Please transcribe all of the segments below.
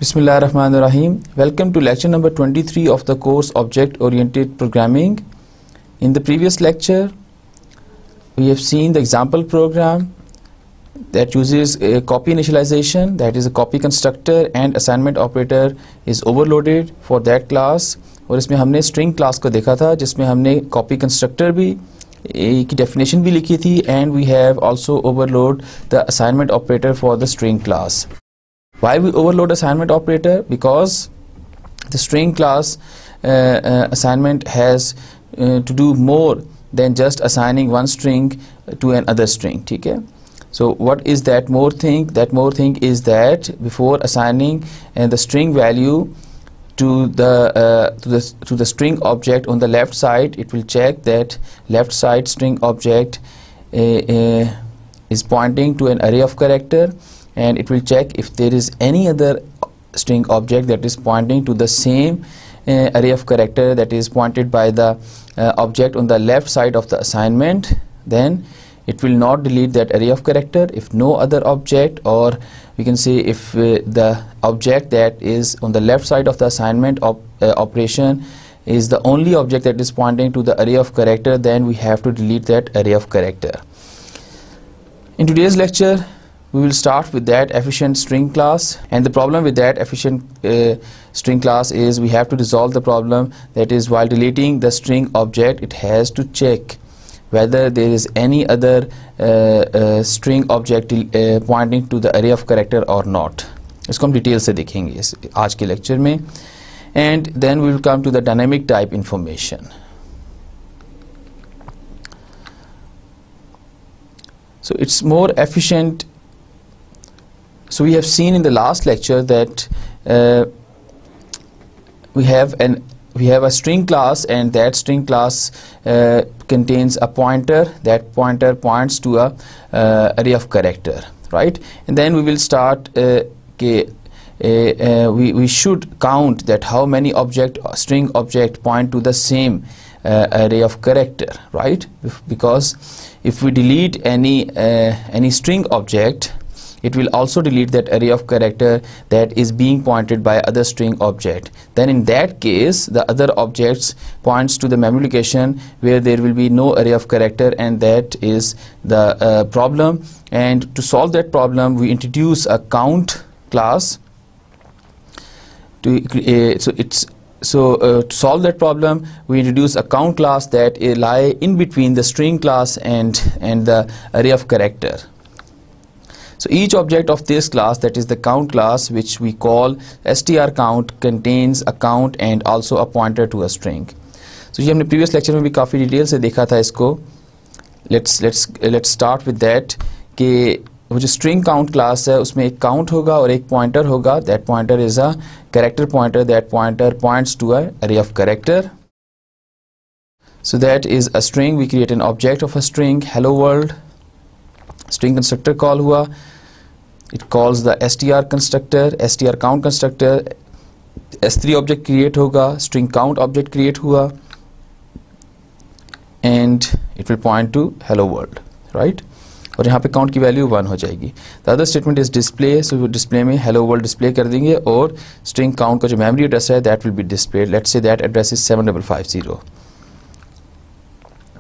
Bismillahirrahmanirrahim. Welcome to lecture number 23 of the course Object Oriented Programming. In the previous lecture, we have seen the example program that uses a copy initialization, that is a copy constructor and assignment operator is overloaded for that class. और इसमें हमने string class को देखा था जिसमें हमने copy constructor भी की definition भी लिखी थी and we have also overload the assignment operator for the string class. Why we overload assignment operator? Because the string class assignment has to do more than just assigning one string to another string. Okay? So what is that more thing? That more thing is that before assigning the string value to the string object on the left side, it will check that left side string object is pointing to an array of character, and it will check if there is any other string object that is pointing to the same array of character that is pointed by the object on the left side of the assignment. Then it will not delete that array of character if no other object, or we can say if the object that is on the left side of the assignment operation is the only object that is pointing to the array of character, then we have to delete that array of character. In today's lecture, we will start with that efficient string class, and the problem with that efficient string class is we have to resolve the problem, that is while deleting the string object it has to check whether there is any other string object pointing to the array of character or not. इसको हम detail से देखेंगे आज के lecture में, and then we will come to the dynamic type information. So it's more efficient. So we have seen in the last lecture that we have a string class, and that string class contains a pointer. That pointer points to a array of character, right? And then we will start we should count that how many string object point to the same array of character, right? Because if we delete any string object, it will also delete that array of character that is being pointed by other string object. Then in that case the other objects points to the memory location where there will be no array of character, and that is the problem. And to solve that problem, we introduce a count class to solve that problem, we introduce a count class that lie in between the string class and the array of character. So each object of this class, that is the count class, which we call strCount, contains a count and also a pointer to a string. So ये हमने previous lecture में भी काफ़ी detail से देखा था इसको. Let's start with that कि वो जो string count class है उसमें एक count होगा और एक pointer होगा. That pointer is a character pointer. That pointer points to a array of character. So that is a string. We create an object of a string, hello world. String constructor call हुआ, it calls the str constructor, str count constructor, s3 object create होगा, string count object create हुआ, and it will point to hello world, right? और यहाँ पे count की value 1 हो जाएगी. The other statement is display. So display में hello world display कर देंगे, और string count का जो memory address है that will be displayed. Let's say that address is 7550.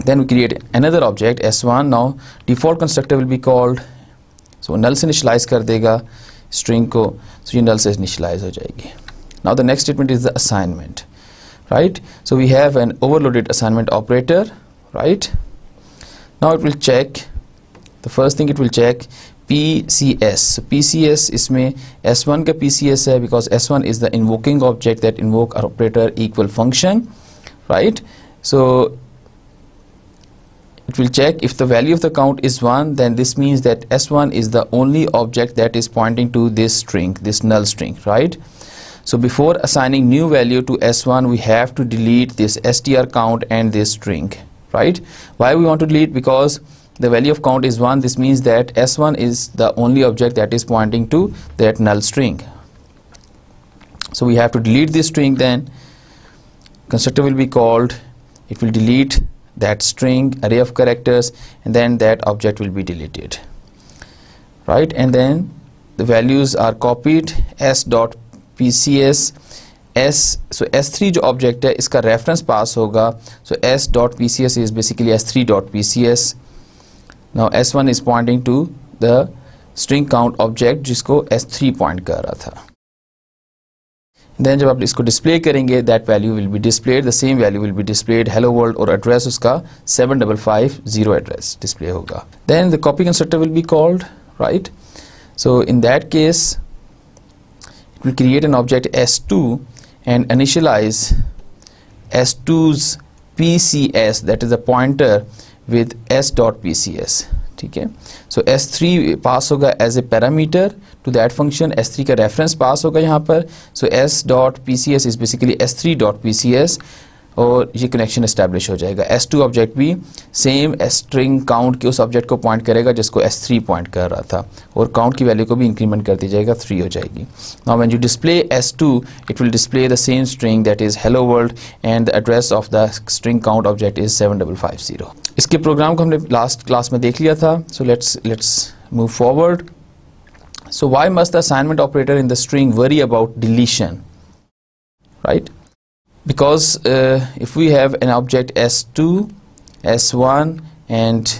Then we create another object s1. Now default constructor will be called, so null से initialize कर देगा string को, so ये null से initialize हो जाएगी. Now the next statement is the assignment, right? So we have an overloaded assignment operator, right? Now it will check, the first thing it will check PCS. So PCS इसमें s1 का PCS है because s1 is the invoking object that invoke operator equal function, right? So it will check if the value of the count is 1, then this means that s1 is the only object that is pointing to this string, this null string, right? So before assigning new value to s1, we have to delete this strCount and this string, right? Why we want to delete? Because the value of count is 1. This means that s1 is the only object that is pointing to that null string. So we have to delete this string. Then constructor will be called, it will delete that string array of characters, and then that object will be deleted, right? And then the values are copied, s dot pcs s, so s3 जो object है इसका reference पास होगा, so s.pcs is basically s3.pcs. now s1 is pointing to the string count object जिसको s3 point कर रहा था. Then जब आप इसको डिस्प्ले करेंगे, that value will be displayed, the same value will be displayed hello world, और address उसका 7550 एड्रेस डिस्प्ले होगा. Then the copy constructor will be called, right. So in that case it will create an object s2 and initialize s2's pcs, that is a pointer with s.pcs. ठीक है. सो s3 pass होगा as a parameter to that function, s3 का reference पास होगा यहाँ पर. सो s.pcs is basically s3.pcs, और ये connection establish हो जाएगा. s2 ऑब्जेक्ट भी सेम स्ट्रिंग काउंट के उस ऑब्जेक्ट को पॉइंट करेगा जिसको s3 पॉइंट कर रहा था, और काउंट की वैल्यू को भी इंक्रीमेंट कर दी जाएगा, 3 हो जाएगी. Now when you display s2 it will display the same string that is hello world, and the address of the string count object is 7550. इसके प्रोग्राम को हमने लास्ट क्लास में देख लिया था. So let's move forward. So why must the assignment operator in the string worry about deletion, right? Because if we have an object s2, s1, and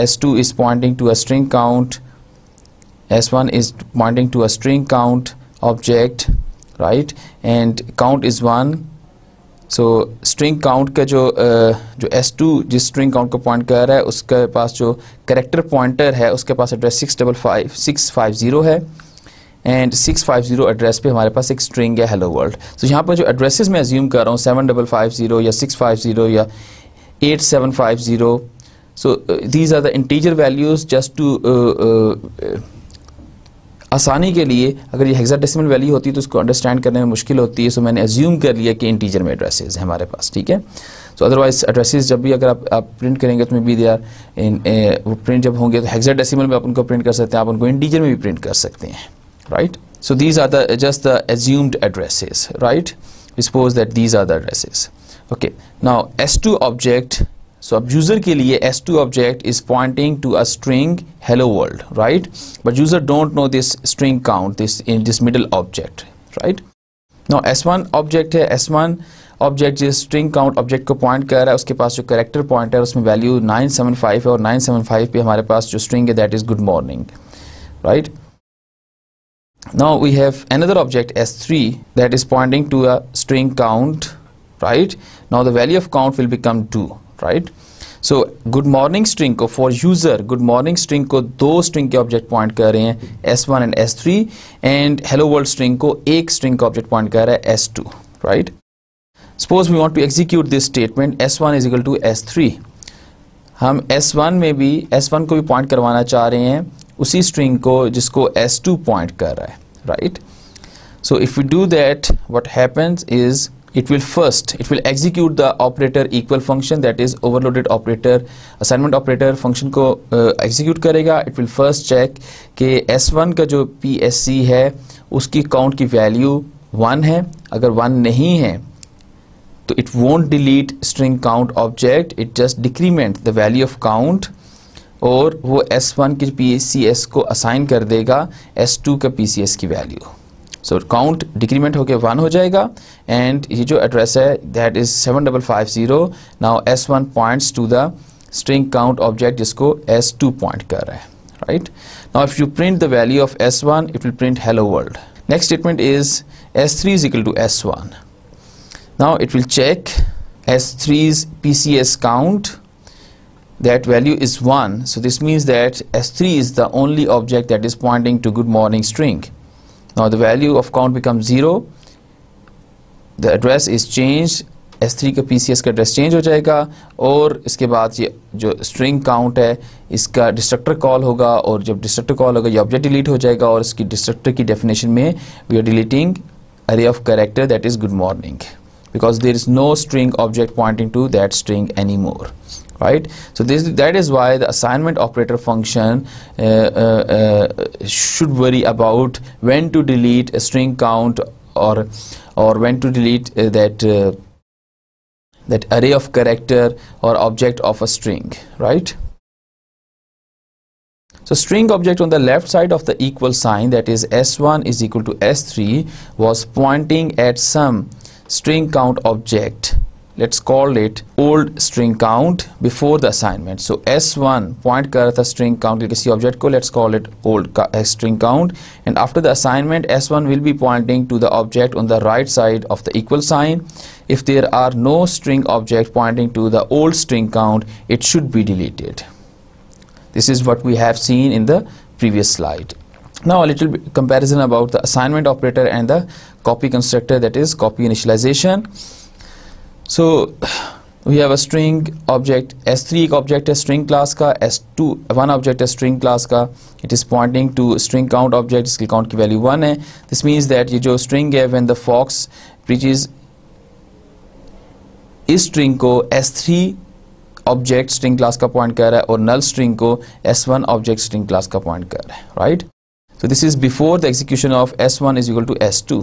s2 is pointing to a string count, s1 is pointing to a string count object, right, and count is 1. so string count का जो s2 जिस string count को point कर रहा है उसके पास जो character pointer है उसके पास एड्रेस 650 है, एंड 650 एड्रेस पे हमारे पास एक स्ट्रिंग है हेलो वर्ल्ड. तो यहाँ पर जो एड्रेसेस मैं अज्यूम कर रहा हूँ 7550 या 650 या 8750, so these are the integer values. Just to आसानी के लिए अगर ये हेक्साडेसिमल वैल्यू होती है तो उसको अंडरस्टैंड करने में मुश्किल होती है, सो मैंने अज्यूम कर लिया कि इंटीजर में एड्रेसेस हैं हमारे पास. ठीक है. सो अदरवाइज एड्रेसेस जब भी अगर आप प्रिंट करेंगे तो भी दे आर वो प्रिंट जब होंगे तो हेक्साडेसिमल में आप उनको प्रिंट कर सकते हैं, आप उनको इंटीजर में भी प्रिंट कर सकते हैं, right? So these are just the assumed addresses, right? We suppose that these are the addresses. Okay. Now s2 object, so अब user के लिए s2 object is pointing to a string hello world, right? But user don't know this string count, this middle object, right? Now s1 object है, s1 object जिस string count object को point कर रहा है उसके पास जो करेक्टर पॉइंट है उसमें वैल्यू 975 है, और 975 पे हमारे पास जो स्ट्रिंग है that is good morning, right. Now we have another object s3 that is pointing to a string count, right? Now the value of count will become 2, right? So good morning string को for user good morning string को दो string के object point कर रहे हैं s1 and s3, and hello world string को एक string का object point कर रहा है s2, right? Suppose we want to execute this statement s1 is equal to s3. हम s1 में भी s1 को भी point करवाना चाह रहे हैं उसी स्ट्रिंग को जिसको s2 पॉइंट कर रहा है, right. So if we do that what happens is it will execute the operator equal function, that is overloaded operator, assignment operator function को execute करेगा. it will first check कि s1 का जो psc है उसकी count की value 1 है. अगर 1 नहीं है तो it won't delete string count object, it just decrement the value of count, और वो s1 की pcs को असाइन कर देगा s2 का pcs की वैल्यू. सो काउंट डिक्रीमेंट होके 1 हो जाएगा, एंड ये जो एड्रेस है that is 7550. Now s1 points to the string count object जिसको s2 पॉइंट कर रहा है, right. Now if you print the value of s1 it will print hello world. Next statement is s3 is equal to s1. now it will check s3's pcs count, that value is 1, so this means that s3 is the only object that is pointing to good morning string. now the value of count becomes 0, the address is changed, s3 का pcs का address change हो जाएगा, और इसके बाद ये जो string count है इसका डिस्ट्रक्टर कॉल होगा, और जब डिस्ट्रक्टर कॉल होगा ये ऑब्जेक्ट डिलीट हो जाएगा, और इसकी डिस्ट्रक्टर की डेफिनेशन में we are deleting array of character that is good morning, because there is no string object pointing to that string anymore, right. So that is why the assignment operator function should worry about when to delete a string count or when to delete that array of character or object of a string, right. So string object on the left side of the equal sign, that is S1 is equal to S3, was pointing at some string count object. Let's call it old string count before the assignment. So S1 point कर रहा था string count के किसी object को, let's call it old string count, and after the assignment S1 will be pointing to the object on the right side of the equal sign. If there are no string object pointing to the old string count, it should be deleted. This is what we have seen in the previous slide. Now a little bit comparison about the assignment operator and the copy constructor, that is copy initialization. So we have a string object S3 एक object है string class का, S2 one object है string class का, it is pointing to string count object, इसकी count की value 1 है. This means that ये जो string है, when the fox preaches इस string को S3 ऑब्जेक्ट स्ट्रिंग क्लास का पॉइंट कर रहा है और नल स्ट्रिंग को S1 ऑब्जेक्ट स्ट्रिंग क्लास का पॉइंट कर रहा है, right. So this is before the execution of S1 is equal to S2,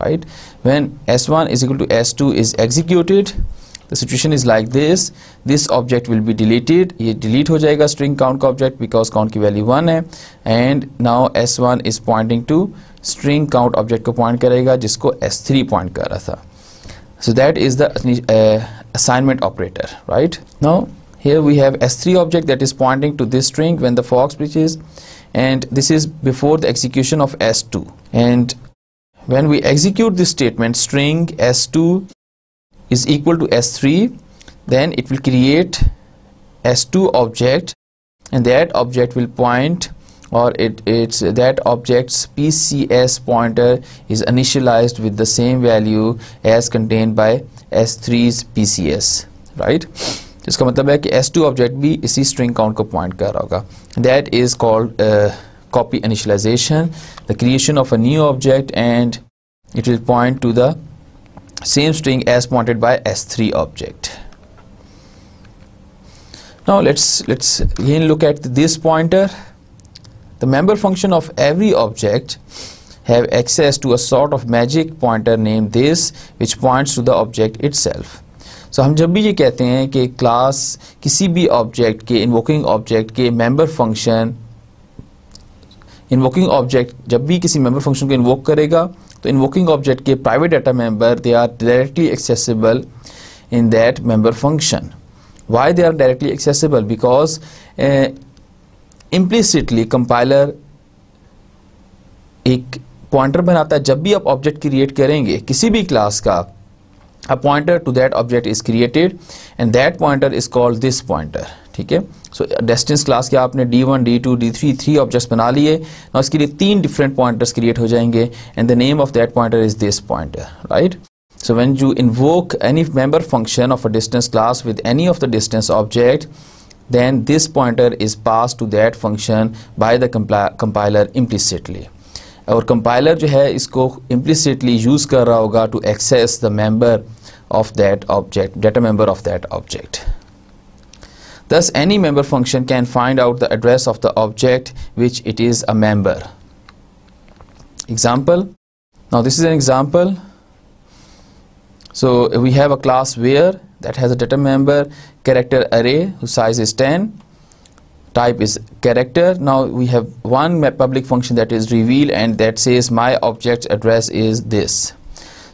right. When S1 is equal to S2 is executed, the situation is like this object will be deleted. ये delete हो जाएगा string count का object because count की value 1 है, and now S1 is pointing to string count object को point करेगा जिसको S3 point कर रहा था. So that is the assignment operator, right? Now here we have S3 object that is pointing to this string when the fox breaches, and this is before the execution of S2. And when we execute this statement, string S2 is equal to S3, then it will create S2 object, and that object will point, or it's that object's PCS pointer is initialized with the same value as contained by S3's PCS, right? इसका मतलब है कि S2 object भी इसी string count को point कर रहा होगा. That is called copy initialization, the creation of a new object, and it will point to the same string as pointed by S3 object. Now let's again look at this pointer. The member function of every object have access to a sort of magic pointer named this, which points to the object itself. So हम जब भी ये कहते हैं कि class किसी भी object के इन्वोकिंग ऑब्जेक्ट के मेंबर फंक्शन, इन्वोकिंग ऑब्जेक्ट जब भी किसी मेंबर फंक्शन को इन्वोक करेगा तो इन्वोकिंग ऑब्जेक्ट के private data member they are directly accessible in that member function. Why they are directly accessible? Because implicitly compiler एक पॉइंटर बनाता है. जब भी आप ऑब्जेक्ट क्रिएट करेंगे किसी भी क्लास का, a pointer to that object is created and that pointer is called this pointer, ठीक है. सो डेस्टिनेशन क्लास के आपने D1, D2, D3 3 ऑब्जेक्ट्स बना लिए. now इसके लिए 3 डिफरेंट पॉइंटर्स क्रिएट हो जाएंगे, and the name of that pointer is this pointer, right? So when you invoke any member function of a distance class with any of the distance object, then this pointer is passed to that function by the compiler implicitly. और compiler जो है इसको implicitly use कर रहा होगा to access the member of that object, data member of that object. Thus any member function can find out the address of the object which it is a member. Example. Now this is an example. So we have a class where that has a data member character array whose size is 10, type is character. Now we have one public function that is reveal, and that says my object's address is this.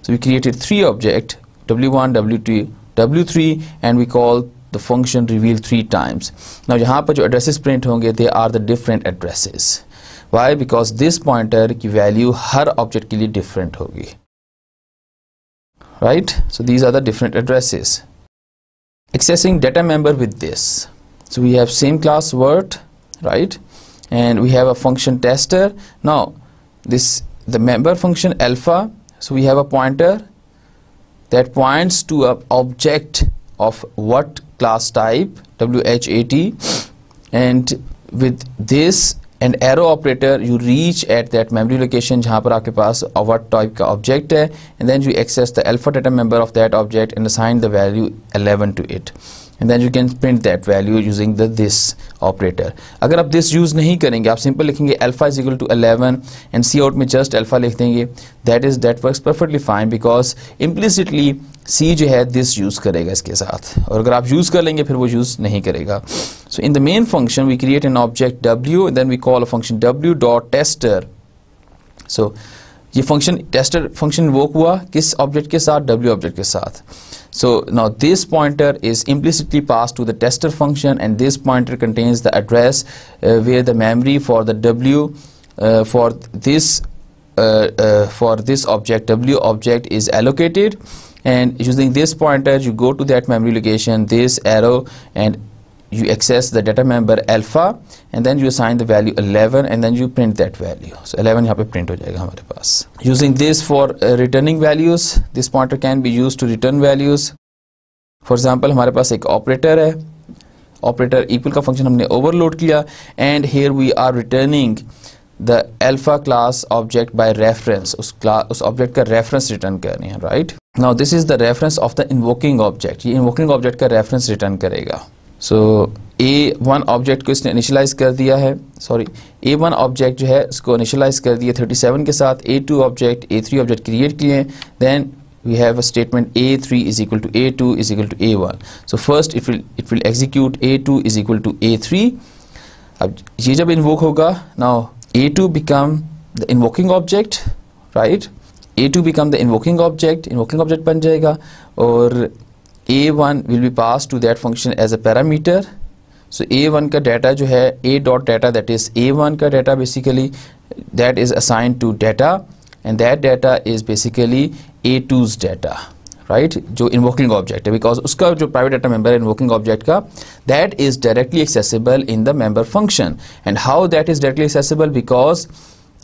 So we created 3 objects, w1, w2, w3, and we call the function reveal 3 times. Now यहाँ पर जो addresses print होंगे, they are the different addresses. Why? Because this pointer की value हर object के लिए different होगी. Right? So these are the different addresses. Accessing data member with this. So we have same class word, right? And we have a function tester. Now the member function alpha. So we have a pointer that points to an object of what class type, WH80, and with this and arrow operator you reach at that memory location जहाँ पर आपके पास what type का object है, and then you access the alpha data member of that object and assign the value 11 to it, and then you can print that value using the this operator. अगर आप this use नहीं करेंगे, आप simple लिखेंगे alpha is equal to 11 and cout में just alpha लिख देंगे, that works perfectly fine, because implicitly C जो है this यूज करेगा इसके साथ, और अगर आप यूज कर लेंगे फिर वो यूज नहीं करेगा. So in the main function we create an object W and then we call a function W dot tester. So ये function tester function invoke हुआ किस object के साथ? W object के साथ. So now this pointer is implicitly passed to the tester function, and this pointer contains the address where the memory for the W for this object W object is allocated, and using this pointer you go to that memory location, this arrow, and you access the data member alpha, and then you assign the value 11 and then you print that value. So 11 यहाँ पे print हो जाएगा हमारे पास. Using this for returning values, this pointer can be used to return values. For example हमारे पास एक operator है, operator equal का function हमने overload किया, and here we are returning the alpha class object by reference. उस object का reference return कर रहे हैं, right? Now this is the reference of the invoking object. ये invoking object का reference return करेगा. So A1 ऑब्जेक्ट को इसने इनिशियलाइज कर दिया है, सॉरी A1 ऑब्जेक्ट जो है इसको इनिशियलाइज कर दिया 37 के साथ. A2 object A3 object create किए, then we have a statement A3 is equal to A2 is equal to A1. So first it will execute A2 is equal to A3. अब ये जब इन्वोक होगा, now A2 become the invoking object, right? A2 become the invoking object बन जाएगा, और A1 will be passed to that function as a parameter. So A1 का data जो है A dot data, that is A1 का data basically that is assigned to data, and that data is basically A2's data, right? जो invoking object है, because उसका जो private data member है invoking object का, that is directly accessible in the member function. And how that is directly accessible? Because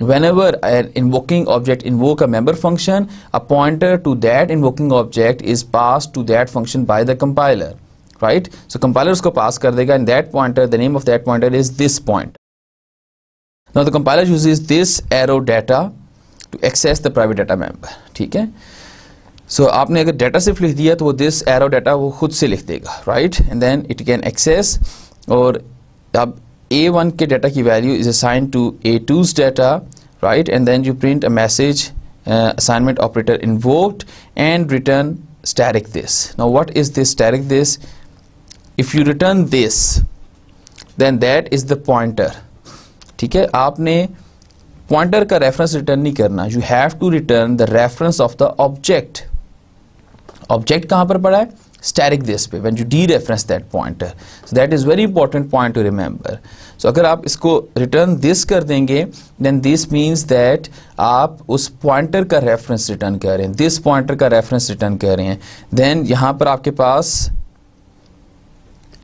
whenever an invoking object invoke a member function, a pointer to that invoking object is passed to that function by the compiler, right? So compiler उसको pass कर देगा, and that pointer, the name of that pointer is this point. Now the compiler uses this arrow data to access the private data member, ठीक है? So आपने अगर data सिर्फ लिख दिया तो वो this arrow data वो खुद से लिख देगा, right? And then it can access, और अब A1 के data की value is assigned to A2's data, right? And then you print a message, assignment operator invoked, and return static this. Now what is this static this? If you return this, then that is the pointer, ठीक है? आपने pointer का reference return नहीं करना. You have to return the reference of the object. Object कहाँ पर पड़ा है? Static this पे, when you dereference that pointer. So that is very important point to remember. So अगर आप इसको return this कर देंगे, then this means that आप उस pointer का reference return कर रहे हैं, this pointer का reference return कर रहे हैं. Then यहाँ पर आपके पास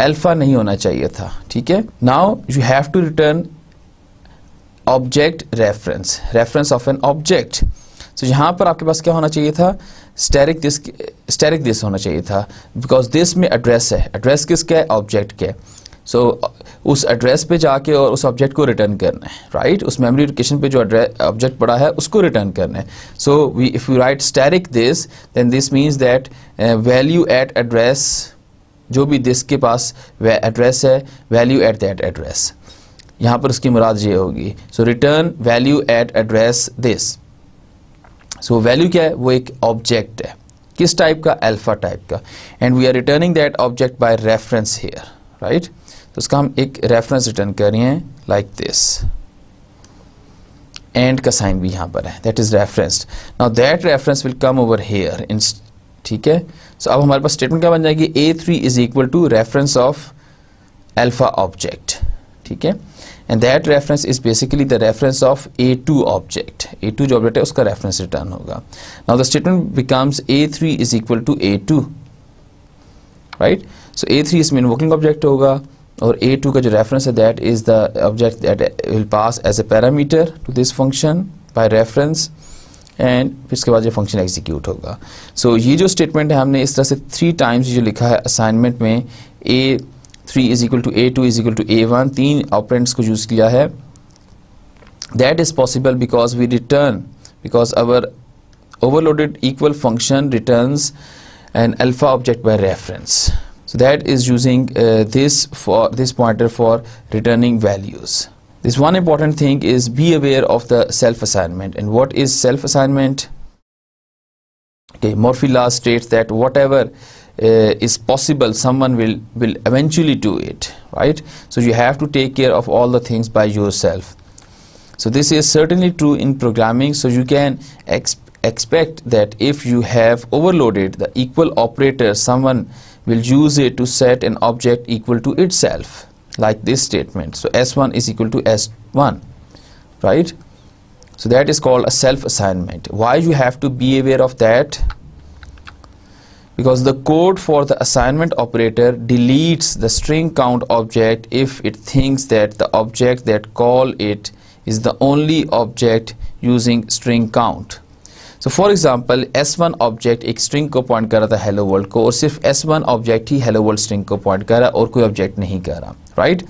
alpha नहीं होना चाहिए था, ठीक है? Now you have to return object reference of an object. So यहाँ पर आपके पास क्या होना चाहिए था? static this होना चाहिए था, because this में address है. address किसका है? object के. so उस address पे जाके और उस object को return करना है, right? उस memory location पे जो object पड़ा है उसको return करना है. so if we write static this, then this means that value at address, जो भी this के पास address है, value at that address, यहाँ पर उसकी मुराद ये होगी. so return value at address this. So value क्या है? वो एक object है. किस टाइप का? alpha टाइप का. and we are returning that object by reference here, right? तो उसका हम एक reference return कर रहे हैं like this. and का साइन भी यहाँ पर है, that is referenced. now that reference will come over here in, ठीक है? so अब हमारे पास statement क्या बन जाएगी? A3 is equal to reference of alpha object, ठीक है? and that reference is basically the reference of A2 object. A2 जो object है उसका reference return होगा. now the statement becomes A3 is equal to A2, right? so A3 इसमें invoking object होगा, और A2 का जो reference है that is the object that will pass as a parameter to this function by reference, and फिर इसके बाद ये function execute होगा. so ये जो statement है हमने इस तरह से 3 times जो लिखा है assignment में, A3 is equal to A2 is equal to A1, 3 operands को यूज किया है. that is possible because we return, because our overloaded equal function returns an alpha object by reference. so that is using this pointer for returning values. this one important thing is be aware of the self assignment. and what is self assignment? Okay, Murphy law states that whatever is possible, someone will eventually do it, right? So you have to take care of all the things by yourself. So this is certainly true in programming. So you can expect that if you have overloaded the equal operator, someone will use it to set an object equal to itself, like this statement. So S1 is equal to S1, right? So that is called a self-assignment. Why you have to be aware of that? Because the code for the assignment operator deletes the string count object if it thinks that the object that call it is the only object using string count. So for example, S1 object एक string को point कर रहा था hello world को, और सिर्फ S1 object ही hello world string को point कर रहा और कोई object नहीं कर रहा, right?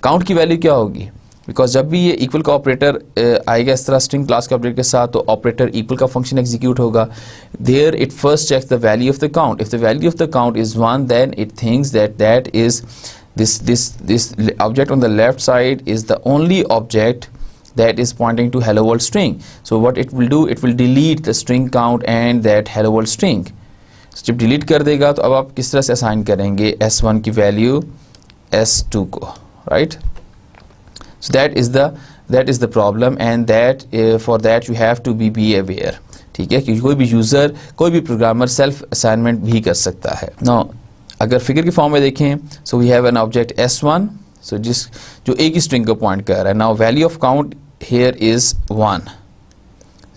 count की value क्या होगी? बिकॉज जब भी ये इक्वल का ऑपरेटर आएगा इस तरह स्ट्रिंग क्लास के ऑपरेटर के साथ, तो ऑपरेटर इक्वल का फंक्शन एग्जीक्यूट होगा. There it first checks the value of the count. If the value of the count is 1, then it thinks that is this object on the left side is the only object that is pointing to hello world string. So what it will do, it will delete the string count and that hello world string. So जब delete कर देगा तो अब आप किस तरह से assign करेंगे S1 की value S2 को, right? So that is the problem, and that for that you have to be aware. ठीक है, क्योंकि कोई भी यूजर, कोई भी प्रोग्रामर सेल्फ असाइनमेंट भी कर सकता है. Now अगर फिगर की फॉर्म में देखें, so we have an object S1, so जो एक ही स्ट्रिंग को पॉइंट कर रहा है. Now value of count here is 1.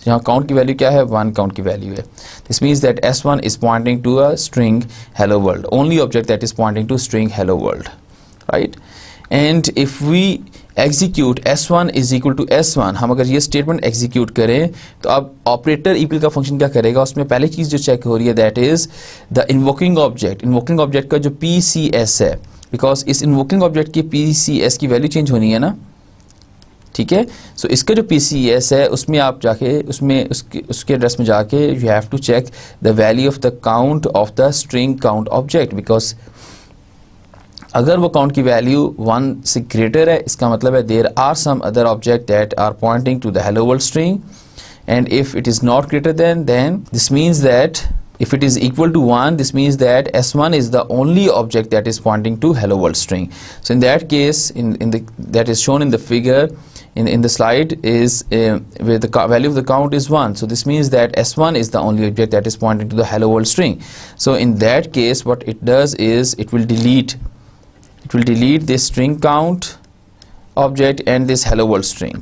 यहाँ काउंट की वैल्यू क्या है? 1 काउंट की वैल्यू है. This means that S1 is pointing to a string hello world, only object that is pointing to string hello world, right? And if we execute S1 is equal to S1, हम अगर ये statement execute करें तो अब operator equal का function क्या करेगा? उसमें पहली चीज़ जो चेक हो रही है that is the invoking object. Invoking object का जो PCS है, बिकॉज इस इन्वोकिंग ऑब्जेक्ट की PCS की वैल्यू चेंज होनी है ना, ठीक है. सो इसका जो PCS है उसमें आप जाके उसके एड्रेस में जाके you have to check the value of the count of the string count object, because अगर वो काउंट की वैल्यू 1 से ग्रेटर है, इसका मतलब है there are some other object that are pointing to the hello world string, and if it is not greater than this means that if it is equal to 1, this means that S1 is the only object that is pointing to hello world string. So in that case, that is shown in the figure in the slide is where the value of the count is 1. So this means that S1 is the only object that is pointing to the hello world string. So in that case, what it does is it will delete this string count object and this hello world string.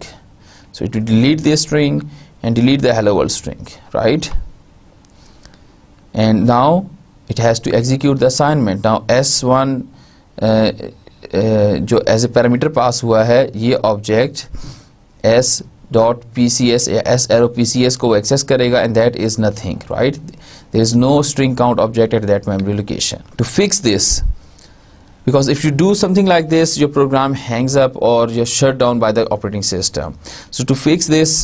So it will delete this string and delete the hello world string, right? And now it has to execute the assignment. Now S1 जो as a parameter pass हुआ है, ये object s.pcs या s.arrow.pcs को access करेगा, and that is nothing, right? There is no string count object at that memory location. To fix this, because if you do something like this, your program hangs up or you're shut down by the operating system. So to fix this,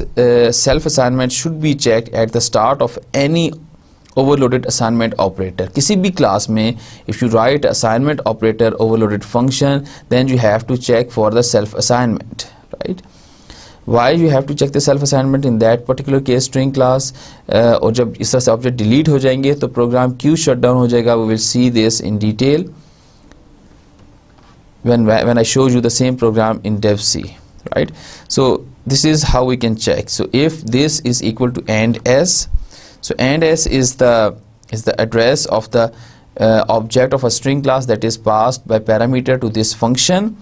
self-assignment should be checked at the start of any overloaded assignment operator. किसी भी class में if you write assignment operator overloaded function, then you have to check for the self-assignment, right? Why you have to check the self-assignment in that particular case string class? और जब इस तरह से object delete हो जाएंगे तो programme क्यों shut down हो जाएगा? We will see this in detail when I show you the same program in dev C, right? So this is how we can check. So if this is equal to AND S, so AND S is the address of the object of a string class that is passed by parameter to this function.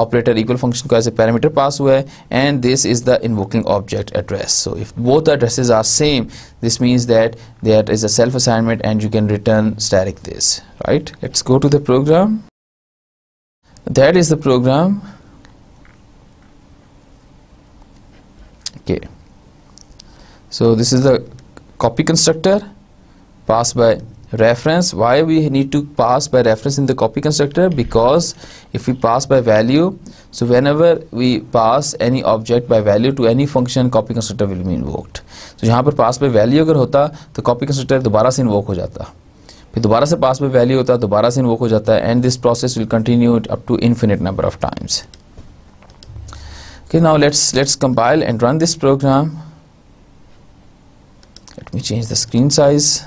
Operator equal function को as a parameter pass हुआ है, and this is the invoking object address. So if both addresses are same, this means that there is a self assignment and you can return static this, right? Let's go to the program. That is the program. Okay, so this is the copy constructor passed by reference. Why we need to pass by reference in the copy constructor? Because if we pass by value, so whenever we pass any object by value to any function, copy constructor will be invoked. So यहाँ पर pass by value अगर होता तो copy constructor दोबारा से invoke हो जाता, फिर दोबारा से pass by value होता दोबारा से invoke हो जाता, and this process will continue up to infinite number of times. Okay, now let's compile and run this program. Let me change the screen size.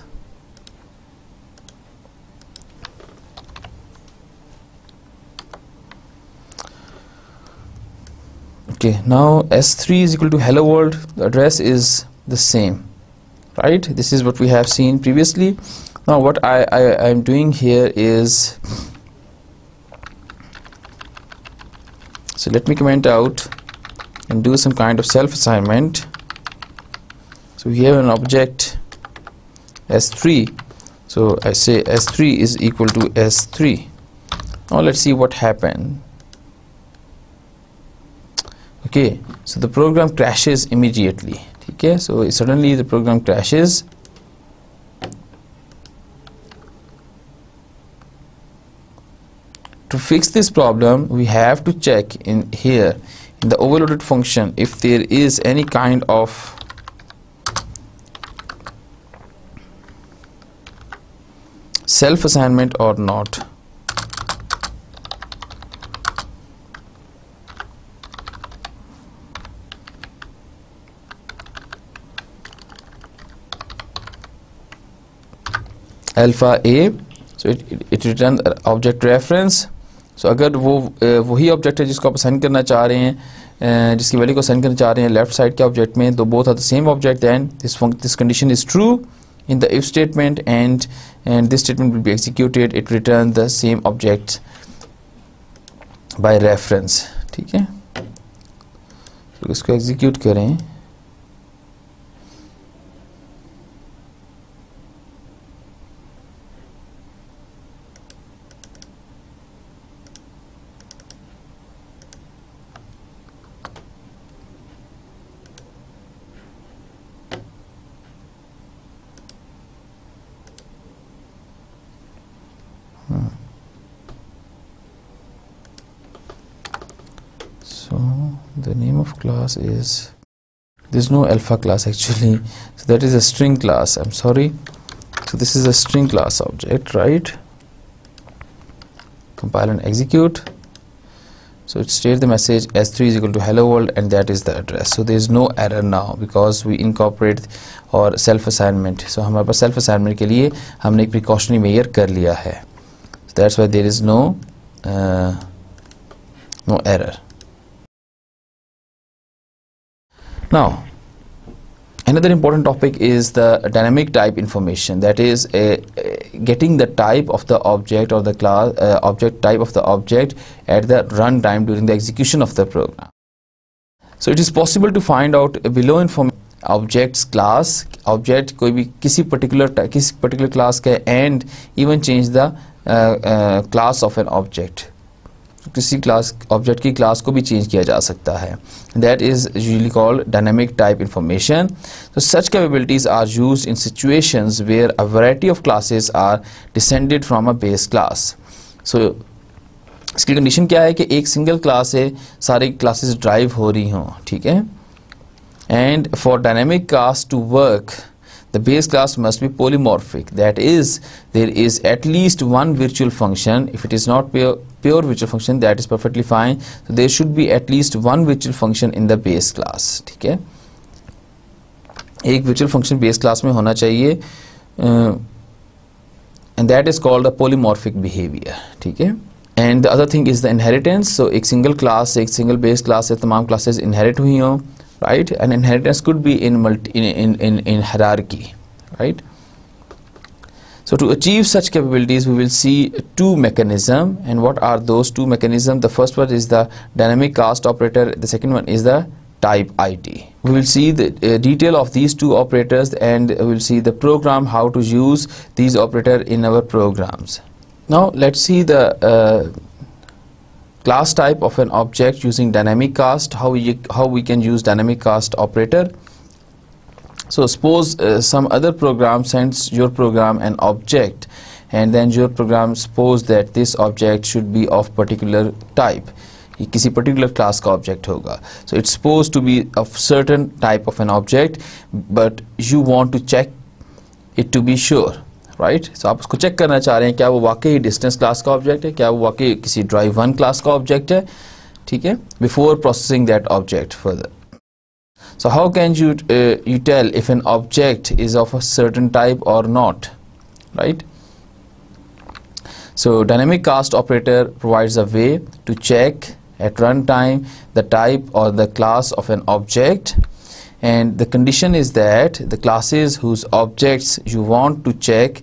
Okay, now S3 is equal to hello world. The address is the same, right? This is what we have seen previously. Now what I'm doing here is, so let me comment out and do some kind of self-assignment. So we have an object S3, so I say S3 is equal to S3. Now let's see what happened. Okay, so the program crashes immediately. Okay, so suddenly the program crashes. To fix this problem, we have to check in here in the overloaded function if there is any kind of self-assignment or not. Alpha A, so it returns object reference. So अगर वो वही object है जिसको आप assign करना चाह रहे हैं, जिसकी वैल्यू को असाइन करना चाह रहे हैं लेफ्ट साइड के ऑब्जेक्ट में, तो both are the same object, then this condition is true in the if statement, and this statement will be executed. It return the same objects by reference. ठीक है, तो इसको एग्जीक्यूट करें. So the name of class is, there's no alpha class actually, so that is a string class. I'm sorry. So this is a string class object, right? Compile and execute. So it states the message S3 is equal to hello world, and that is the address. So there is no error now because we incorporate or self assignment. So हमारे पास self assignment के लिए हमने एक precautionary measure कर लिया है. So that's why there is no error. Now another important topic is the dynamic type information, that is getting the type of the object or the class object type of the object at the runtime during the execution of the program. So it is possible to find out below information objects class, object कोई भी किसी particular class का, and even change the class of an object. किसी class object की class को भी change किया जा सकता है. That is usually called dynamic type information. So such capabilities are used in situations where a variety of classes are descended from a base class. So इसकी condition क्या है कि एक सिंगल क्लास से सारी क्लासेस ड्राइव हो रही हों, ठीक है. And for dynamic class to work, the base class must be polymorphic. That is, there is at least one virtual function. If it is not pure virtual function, that is perfectly fine. So there should be at least one virtual function in the base class. ठीक है, एक virtual function base class में होना चाहिए, and that is called a polymorphic behavior. ठीक है. And the other thing is the inheritance. So एक single class, एक single base class से तमाम classes inherit हुई हों, right? And inheritance could be in hierarchy, right? So to achieve such capabilities, we will see two mechanisms. And what are those two mechanisms? The first one is the dynamic cast operator. The second one is the type IT. We will see the detail of these two operators, and we will see the program, how to use these operators in our programs. Now let's see the class type of an object using dynamic cast, how we can use dynamic cast operator. So suppose some other program sends your program an object, and then your program suppose that this object should be of particular type. ये किसी particular class का object होगा. So it's supposed to be of certain type of an object, but you want to check it to be sure, right? So आप उसको check करना चाह रहे हैं क्या वो वाकई distance class का object है, क्या वो वाकई किसी drive1 class का object है, ठीक है, before processing that object further. So how can you tell if an object is of a certain type or not, right? So dynamic cast operator provides a way to check at runtime the type or the class of an object, and the condition is that the classes whose objects you want to check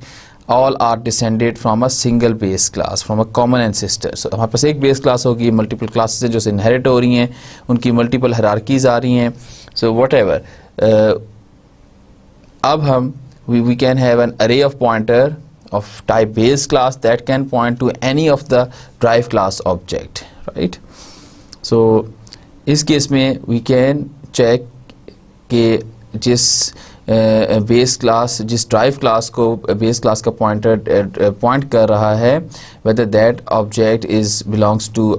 all are descended from a single base class, from a common ancestor. So हमारे पास एक base class होगी, multiple classes जो inherit हो रही हैं, उनकी multiple hierarchies आ रही हैं. So whatever, अब हम we can have an array of pointer of type base class that can point to any of the drive class object, right? So इस केस में we can check कि जिस base class, जिस drive class को base class का pointer point कर रहा है, whether that object is belongs to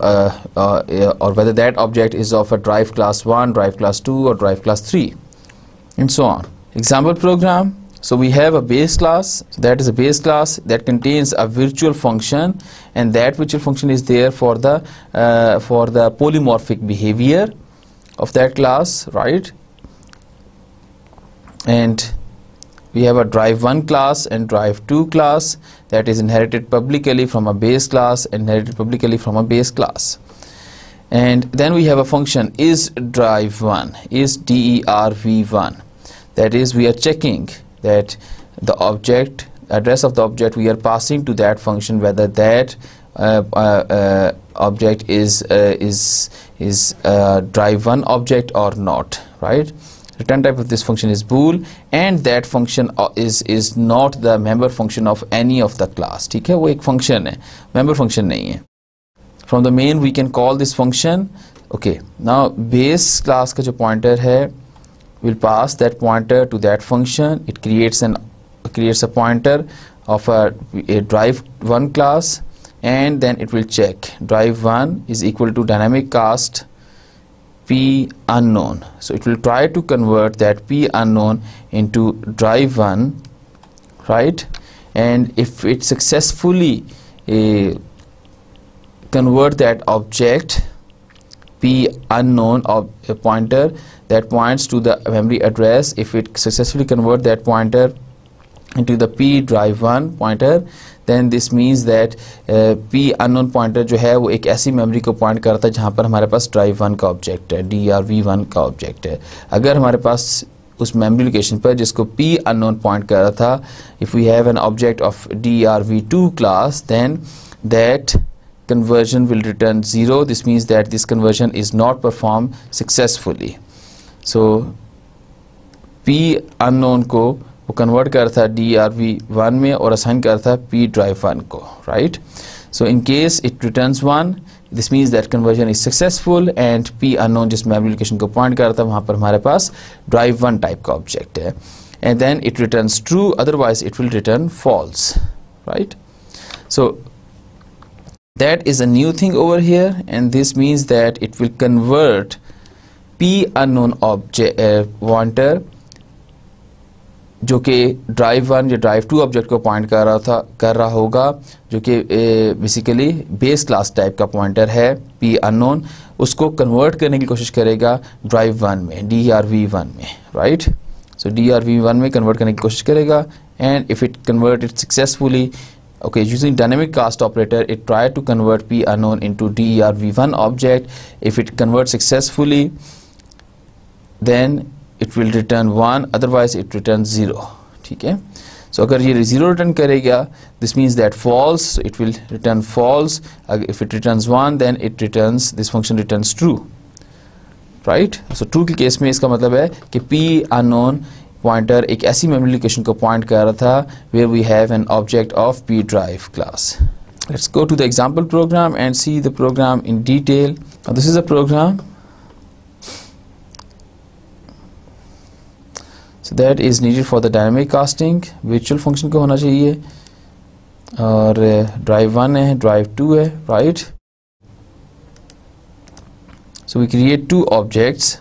or whether that object is of a drive class 1, drive class 2 or drive class 3 and so on. Example program. So we have a base class, so that is a base class that contains a virtual function, and that virtual function is there for the polymorphic behavior of that class, right? And we have a drive 1 class and drive 2 class that is inherited publicly from a base class, inherited publicly from a base class. And then we have a function is drive 1, is DERV1, that is we are checking that the object, address of the object we are passing to that function, whether that object is drive 1 object or not, right? Return type of this function is bool, and that function is not the member function of any of the class. ठीक है, वो एक function है, member function नहीं है. From the main we can call this function. Okay, now base class का जो pointer है, will pass that pointer to that function. It creates a pointer of a drive 1 class, and then it will check drive 1 is equal to dynamic cast P unknown. So it will try to convert that P unknown into drive 1, right? And if it successfully convert that object P unknown of a pointer that points to the memory address, if it successfully convert that pointer into the P drive 1 pointer, then this means that P unknown pointer जो है वो एक ऐसी memory को point करता है जहाँ पर हमारे पास drive 1 का ऑब्जेक्ट है, DRV1 का ऑब्जेक्ट है. अगर हमारे पास उस मेमोरी लोकेशन पर जिसको P unknown पॉइंट कर रहा था, if we have an object of DRV2 class, then that conversion will return 0. This means that this conversion is not performed successfully. So P unknown को वो कन्वर्ट करता है DRV1 में और असाइन करता है P drive 1 को, right? So in case it returns 1, this means that conversion is successful, and P unknown जिस मेमोरी लोकेशन को पॉइंट करता है वहाँ पर हमारे पास drive 1 टाइप का ऑब्जेक्ट है, and then it returns true, otherwise it will return false, right? So that is a new thing over here, and this means that it will convert P unknown object pointer जो कि drive 1 या drive 2 object को point कर रहा होगा, जो कि basically base class type का पॉइंटर है P unknown, उसको कन्वर्ट करने की कोशिश करेगा drive 1 में, DRV1 में, राइट? सो DRV1 में कन्वर्ट करने की कोशिश करेगा, and if it convert it successfully, okay, using dynamic cast operator, it try to convert P unknown into DRV1 object. If it converts successfully, then it will return 1, otherwise it returns 0. ठीक है, so अगर ये 0 return करेगा, this means that false, so it will return false. If it returns 1, then it returns, this function returns true, right? So true के case में इसका मतलब है कि P unknown pointer एक ऐसी मेमोरी लोकेशन को पॉइंट कर रहा था where we have an object of P drive class. Let's go to the example program and see the program in detail. Now this is a program so that is needed for the dynamic casting. Virtual function को होना चाहिए, और drive 1 है, drive 2 है, right? So we create two objects,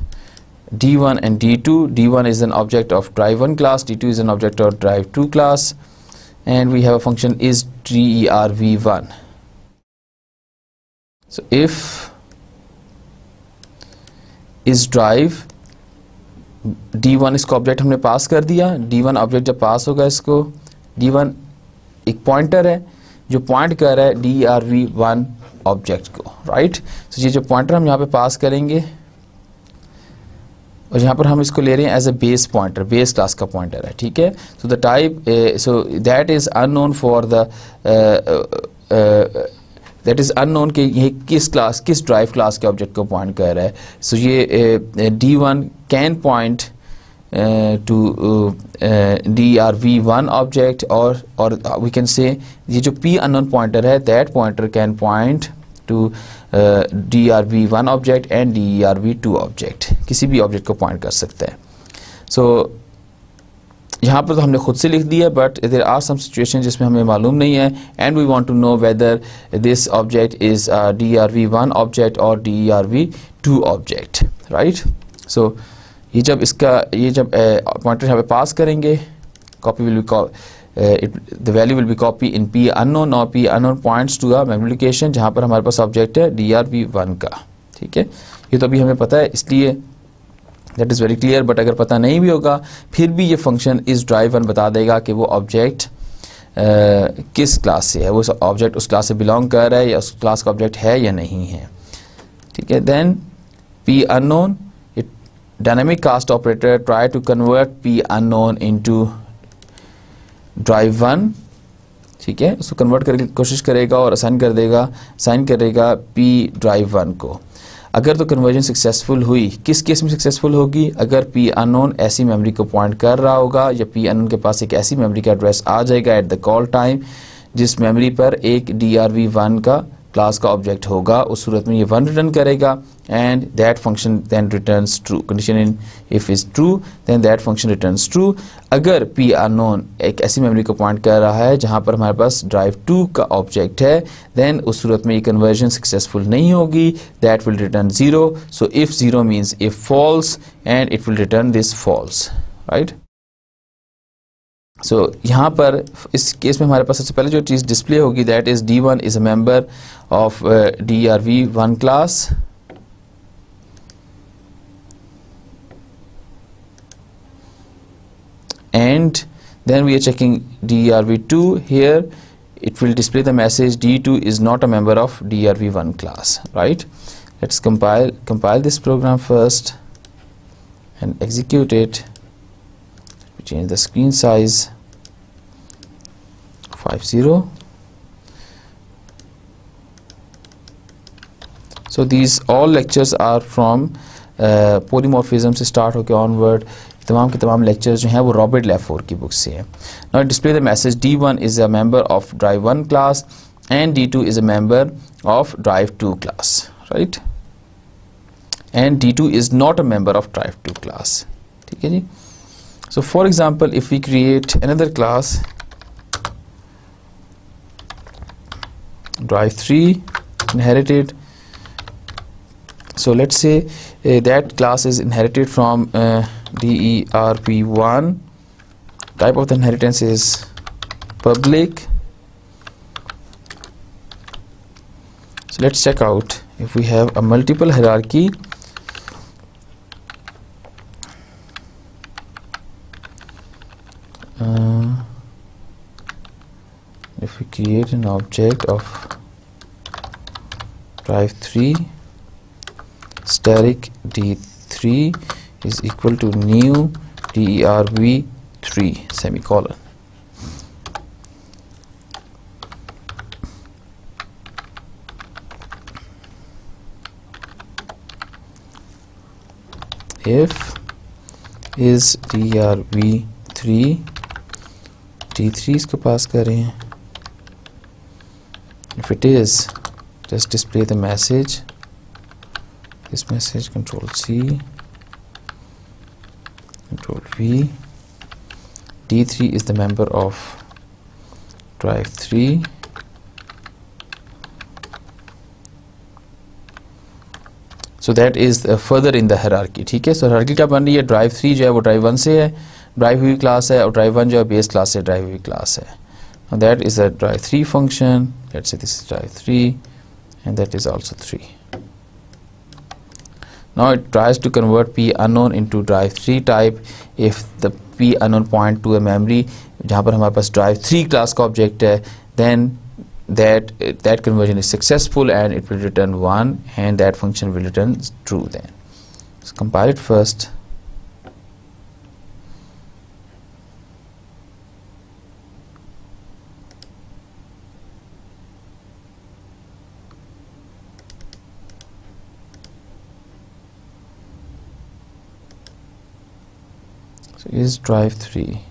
D1 and D2. D1 is an object of drive 1 class, D2 is an object of drive 2 class, and we have a function is DERV1. So if is drive D1 इसको object हमने पास कर दिया, D1 object जब पास होगा इसको, D1 एक pointer है जो पॉइंट कर रहा है DRV1 ऑब्जेक्ट को, राइट। तो ये जो पॉइंटर हम यहाँ पे पास करेंगे और यहाँ पर हम इसको ले रहे हैं as a base pointer, base class का पॉइंटर है, ठीक है। So the type, so that is unknown for the, that is unknown कि ये किस क्लास, किस ड्राइव क्लास के ऑब्जेक्ट को पॉइंट कर रहा है। सो ये D1 can point to DRV1 object, or we can say ये जो P unknown pointer है, that pointer can point to DRV1 object and DRV2 object, किसी भी ऑब्जेक्ट को पॉइंट कर सकता है। सो यहाँ पर तो हमने खुद से लिख दिया, but there are some situation जिसमें हमें मालूम नहीं है, and we want to know whether this object is DRV1 object और DRV2 ऑब्जेक्ट, राइट। सो ये जब पॉइंटर यहाँ पे पास करेंगे, copy will be the value will be copy in P unknown, और P unknown points to a memory location जहाँ पर हमारे पास ऑब्जेक्ट है DRV1 का, ठीक है। ये तो अभी हमें पता है, इसलिए that is very clear. But अगर पता नहीं भी होगा फिर भी ये फंक्शन इस drive1 बता देगा कि वो ऑब्जेक्ट किस क्लास से है, वो ऑब्जेक्ट उस क्लास से बिलोंग कर रहा है या उस क्लास का ऑब्जेक्ट है या नहीं है, ठीक है। Then P unknown, dynamic cast operator try to convert P unknown into drive1, ठीक है। उसको कन्वर्ट करने की कोशिश करेगा और असाइन करेगा P drive1 को। अगर तो कन्वर्जन सक्सेसफुल हुई, किस केस में सक्सेसफुल होगी, अगर P unknown ऐसी मेमोरी को पॉइंट कर रहा होगा या P unknown के पास एक ऐसी मेमोरी का एड्रेस आ जाएगा एट द कॉल टाइम जिस मेमोरी पर एक DRV1 का क्लास का ऑब्जेक्ट होगा, उस सूरत में ये 1 रिटर्न करेगा and that function then returns true. Condition in if is true then that function returns true. अगर P unknown एक ऐसी मेमोरी को पॉइंट कर रहा है जहां पर हमारे पास drive2 का ऑब्जेक्ट है, देन उस सूरत में ये कन्वर्जन सक्सेसफुल नहीं होगी, that will return 0। So if 0 means if false and it will return this false, right. सो यहाँ पर इस केस में हमारे पास सबसे पहले जो चीज़ डिस्प्ले होगी that is D1 is a member of DRV1 class, and then we are checking DRV2. Here it will display the message D2 is not a member of DRV1 class, right. Let's compile this program first and execute it. We change the screen size 50. So these all lectures are from polymorphism से start होके onward, तमाम के तमाम lectures जो हैं वो Robert लेफोर की book से हैं। Now display the message D1 is a member of drive1 class and D2 is a member of drive2 class, right, and D2 is not a member of drive2 class, ठीक है जी। So for example if we create another class drive3 inherited, so let's say that class is inherited from DERV1, type of the inheritance is public. So let's check out if we have a multiple hierarchy. If we create an object of drive3, static D3 is equal to new DERV3 semicolon. If is DERV3 D3 इसको पास करें, if it is just display the message, this message control C, control V, D3 is the member of drive3, so that is further in the hierarchy, ठीक है। so hierarchy क्या बन रही है, drive3 जो है वो drive1 से है, drive क्लास है, और drive1 जो है बेस क्लास से drive क्लास है। now that is a drive3 function, let's say this is drive3 and that is also 3. Now it tries to convert P unknown into drive3 type if the P unknown point to a memory जहाँ पर हमारे पास drive3 class का object है, then that conversion is successful and it will return 1 and that function will return true then. Let's compile it first. So is drive 3.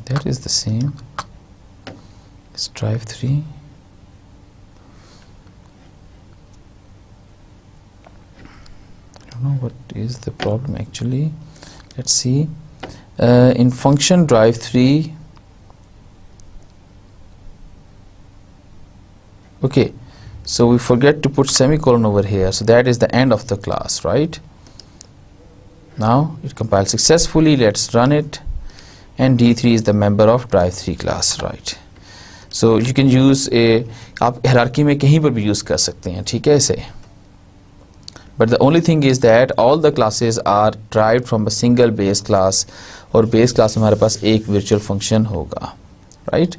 That is the same. It's drive 3. I don't know what is the problem actually. Let's see. In function drive 3. Okay, so we forget to put semicolon over here, so that is the end of the class, right? Now it compiles successfully. Let's run it. And D3 is the member of drive 3 class, right? So you can use आप hierarchy में कहीं पर भी use कर सकते हैं, ठीक है इसे. But the only thing is that all the classes are derived from a single base class, और base class में हमारे पास एक virtual function होगा, right?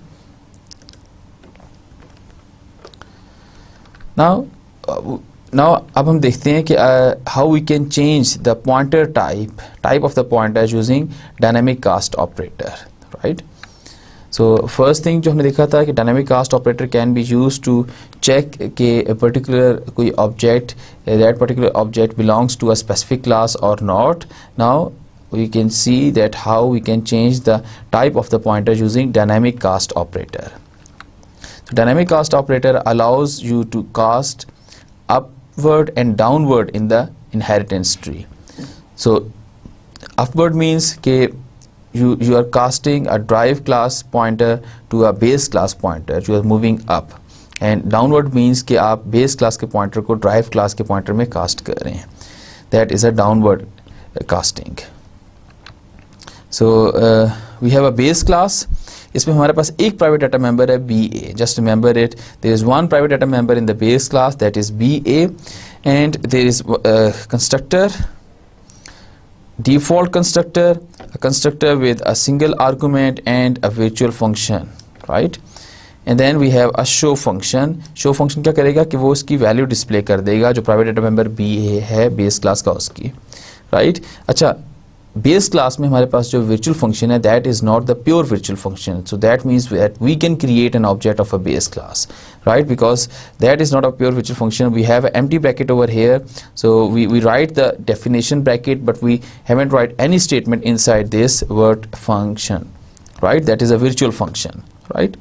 Now अब हम देखते हैं कि how we can change the pointer type of the pointer using dynamic cast operator, right? So first thing जो हमने देखा था कि dynamic cast operator can be used to check कि a particular कोई object, that particular object belongs to a specific class or not. Now we can see that how we can change the type of the pointer using dynamic cast operator. So dynamic cast operator allows you to cast upward and downward in the inheritance tree. So upward means कि you are casting a drive class pointer to a base class pointer, you are moving up, and downward means कि आप base class के pointer को drive class के pointer में cast कर रहे हैं. That is a downward casting. So we have a base class. इसमें हमारे पास एक private data member है BA. Just remember it. There is one private data member in the base class, that is BA, and there is a constructor, default constructor, a constructor with a single argument and a virtual function, right? And then we have a show function. Show function क्या करेगा कि वो उसकी value display कर देगा जो private data member BA है base class का उसकी, right? अच्छा, base class में हमारे पास जो virtual function है, that is not the pure virtual function. So that means that we can create an object of a base class, right? Because that is not a pure virtual function. We have an empty bracket over here. So we write the definition bracket, but we haven't write any statement inside this word function, right? That is a virtual function, right?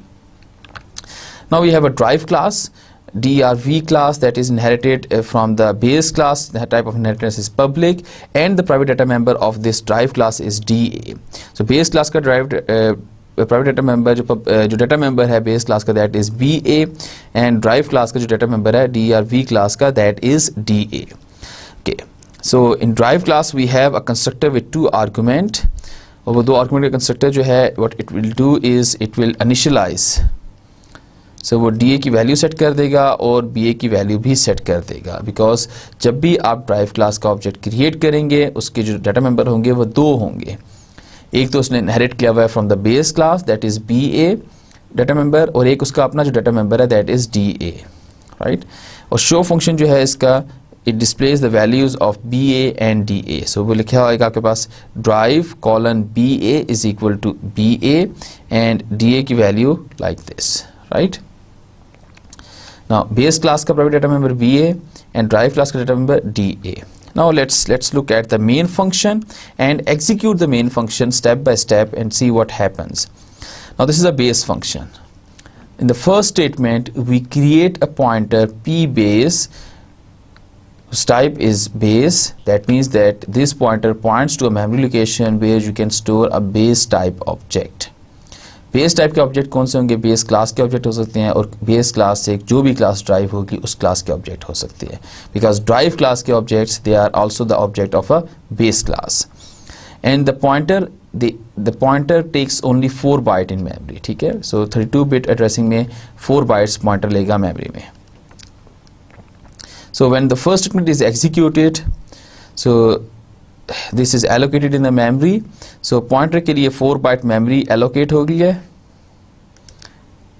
Now we have a drive class, DRV class, that is inherited from the base class. The type of inheritance is public, and the private data member of this drive class is DA. So base class का private data member जो data member है base class का, that is BA, and drive class का जो data member है DRV class का, that is DA. Okay, so in drive class we have a constructor with 2 argument, और वो 2 argument का constructor जो है, what it will do is it will initialize. So वो DA की वैल्यू सेट कर देगा और BA की वैल्यू भी सेट कर देगा, बिकॉज जब भी आप ड्राइव क्लास का ऑब्जेक्ट क्रिएट करेंगे उसके जो डाटा मेंबर होंगे वो 2 होंगे. एक तो उसने इनहेरिट किया हुआ है from the base class, that is BA data member, और एक उसका अपना जो डाटा मेंबर है, दैट इज DA, राइट? और शो फंक्शन जो है इसका, it displays the values of BA and DA. So वो लिखा होगा आपके पास drive colon BA is equal to BA and DA की value like this, right? Now base class का private data member BA and drive class का data member DA. Now let's look at the main function and execute the main function step by step and see what happens. Now this is a base function. In the first statement we create a pointer P base whose type is base. That means that this pointer points to a memory location where you can store a base type object. Base type के object कौन से होंगे? Base class के object हो सकते हैं, और base class से जो भी क्लास ड्राइव होगी उस क्लास के ऑब्जेक्ट हो सकती है, बिकॉज ड्राइव क्लास के objects they are also the object of a base class. And the pointer the pointer takes only 4 byte in memory, ठीक है. So 32-bit addressing में 4 bytes pointer लेगा memory में. So when the first statement is executed, so this is allocated in the memory. So pointer के लिए 4 byte memory allocate हो गई है.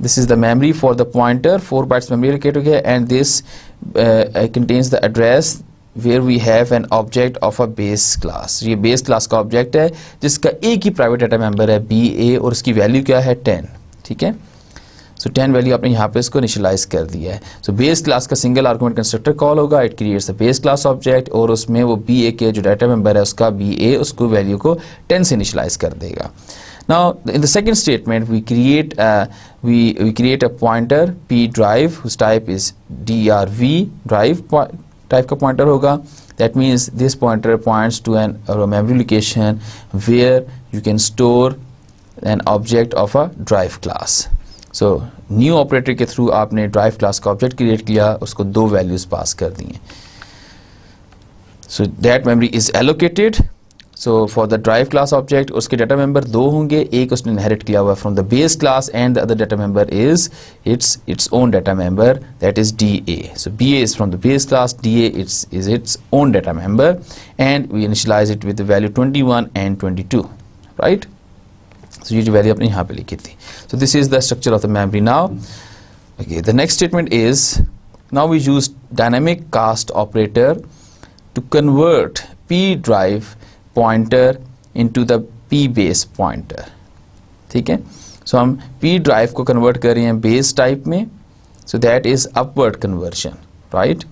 This is the memory for the pointer, 4 bytes memory allocate हो गया है, and this contains the address where we have an object of a base class. ये base class का object है जिसका एक ही private data member है BA और उसकी value क्या है 10, ठीक है. So 10 value आपने यहाँ पे इसको initialize कर दिया है. So base class का single argument constructor call होगा, it creates a base class object और उसमें वो BA के जो data member है उसका BA उसको value को 10 से initialize कर देगा. Now in the second statement we create a pointer p drive whose type is drv drive type का pointer होगा. That means this pointer points to a memory location where you can store an object of a drive class. So new operator के through आपने drive class का object create किया, उसको 2 values pass कर दिए. So that memory is allocated. So for the drive class object उसके data member 2 होंगे, एक उसने inherit किया हुआ from the base class and the other data member is its own data member, that is DA. So BA is from the base class, DA is its own data member, and we initialize it with the value 21 and 22, right? So ये जो value आपने यहाँ पे लिखी थी. So this is the structure of the memory now. Okay, the next statement is now we use dynamic cast operator to convert P drive pointer into the P base pointer, ठीक है. So हम P drive को convert कर रहे हैं base type में, so that is upward conversion, right?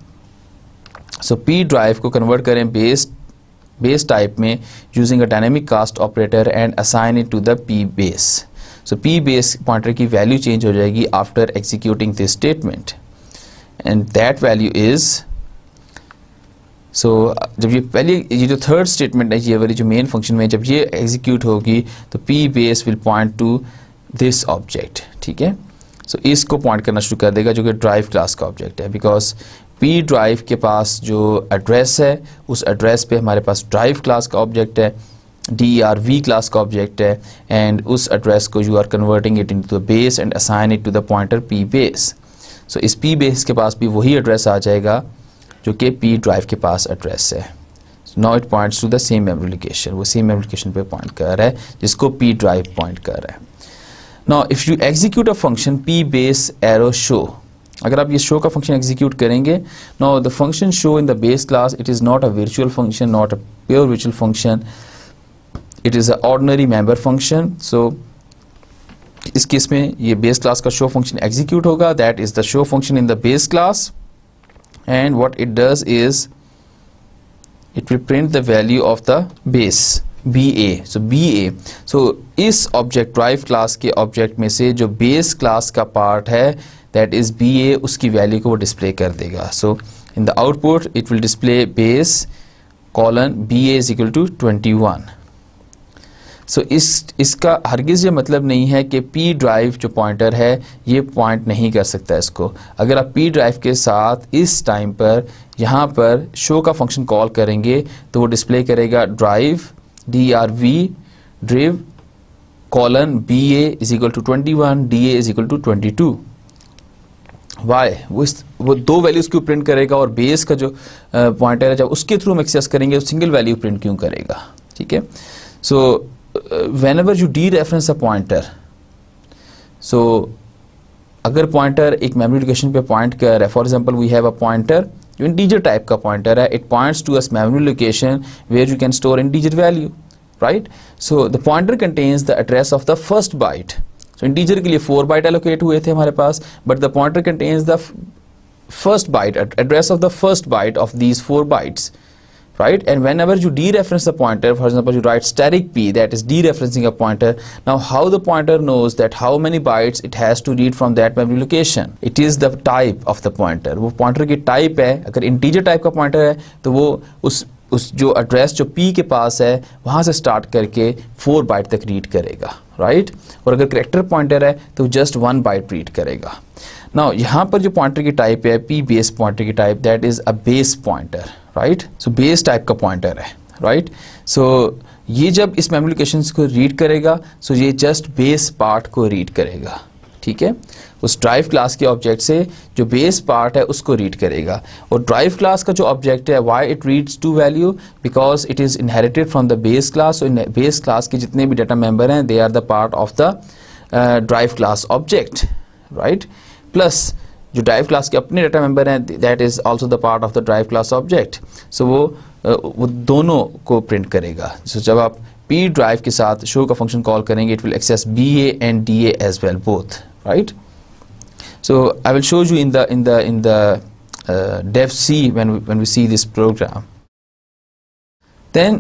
So P drive को convert करें base type में using a dynamic cast operator and assign it to the P base. So P base pointer की value change हो जाएगी after executing this statement, and that value is, so जब ये जो third statement है, ये वाली जो मेन फंक्शन में जब ये एग्जीक्यूट होगी तो P base will point to this object, ठीक है. सो इसको पॉइंट करना शुरू कर देगा जो कि ड्राइव क्लास का ऑब्जेक्ट है, बिकॉज P ड्राइव के पास जो एड्रेस है उस एड्रेस पे हमारे पास ड्राइव क्लास का ऑब्जेक्ट है, DRV क्लास का ऑब्जेक्ट है, एंड उस एड्रेस को you are converting it into the base and assign it to the pointer P base. So इस P base के पास भी वही एड्रेस आ जाएगा जो कि P ड्राइव के पास एड्रेस है. Now it points to the same memory location, वो सेम मेमोरी लोकेशन पे पॉइंट कर रहा है जिसको P ड्राइव पॉइंट कर रहा है. Now if you execute a function P base arrow show, अगर आप ये शो का फंक्शन एग्जीक्यूट करेंगे, now the function show in the base class, it is not a virtual function, not a pure virtual function, it is a ordinary member function. So इस case में ये base class का show function execute होगा, that is the show function in the base class, and what it does is it will print the value of the base BA. So BA, so इस object drive class के object में से जो base class का part है that is BA, उसकी value को वो display कर देगा. So in the output it will display base colon BA is equal to 21. सो इसका हरगिज़ ये मतलब नहीं है कि P ड्राइव जो पॉइंटर है ये पॉइंट नहीं कर सकता इसको. अगर आप P ड्राइव के साथ इस टाइम पर यहाँ पर शो का फंक्शन कॉल करेंगे तो वो डिस्प्ले करेगा drive DRV drive colon BA is equal to 21, DA is equal to 22. Why वो 2 वैल्यूज़ क्यों प्रिंट करेगा, और बेस का जो पॉइंटर है जब उसके थ्रू हम एक्सेस करेंगे तो सिंगल वैल्यू प्रिंट क्यों करेगा, ठीक है. So whenever you dereference a pointer, so अगर पॉइंटर एक मेमोरी लोकेशन पे पॉइंट कर रहा है, for example we have a pointer जो इंटीजर टाइप का पॉइंटर है, it points to a memory location where you can store integer value, right. So the pointer contains the address of the first byte. So integer के लिए 4 byte allocate हुए थे हमारे पास, but the pointer contains the first byte, address of the first byte of these 4 bytes, right? And whenever you dereference the pointer, for example you write static P, that is dereferencing a pointer. Now how the pointer knows that how many bytes it has to read from that memory location? It is the type of the pointer. वो pointer की type है, अगर integer type का pointer है तो वो उस जो एड्रेस जो P के पास है वहाँ से स्टार्ट करके 4 बाइट तक रीड करेगा, राइट. और अगर करेक्टर पॉइंटर है तो जस्ट 1 बाइट रीड करेगा. नाउ यहाँ पर जो पॉइंटर की टाइप है P बेस पॉइंटर की type, that is a base pointer, right. So base type का पॉइंटर है, राइट। सो ये जब इस मेमोरी लोकेशन को रीड करेगा, सो ये जस्ट बेस पार्ट को रीड करेगा, ठीक है। उस ड्राइव क्लास के ऑब्जेक्ट से जो बेस पार्ट है उसको रीड करेगा। और ड्राइव क्लास का जो ऑब्जेक्ट है, why it reads two value, because it is inherited from the base class. Base class के जितने भी डाटा मेंबर हैं, they are the part of the drive class object, right. Plus जो drive class के अपने data member हैं, that is also the part of the drive class object. So वो दोनों को प्रिंट करेगा। सो जब आप पी ड्राइव के साथ शो का फंक्शन कॉल करेंगे, it will access BA and DA as well, both, right. So I will show you in the dev C when we see this program. Then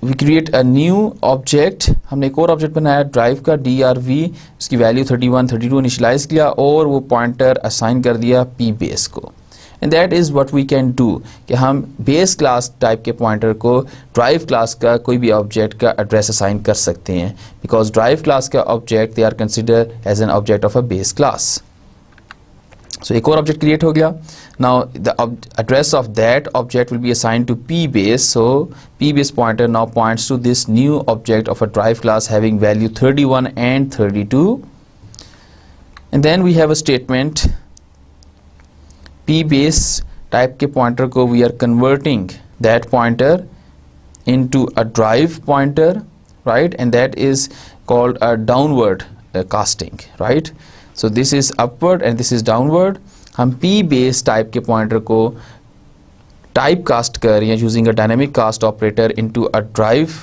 we create a new object. हमने एक और object बनाया drive का drv, उसकी value 31 32 initialise किया और वो pointer assign कर दिया p बेस को। And that is what we can do कि हम बेस क्लास टाइप के पॉइंटर को ड्राइव क्लास का कोई भी ऑब्जेक्ट का एड्रेस असाइन कर सकते हैं, बिकॉज ड्राइव क्लास का object they are consider as an object of a base class. So एक और ऑब्जेक्ट क्रिएट हो गया। Now the address of that object will be assigned to p base. So p base pointer now points to this new object of a drive class having value 31 and 32, and then we have a statement p base type के pointer को we are converting that pointer into a drive pointer, right, and that is called a downward casting, right. So this is upward and this is downward. हम p base type के pointer को type cast कर रहे हैं using a dynamic cast operator into a drive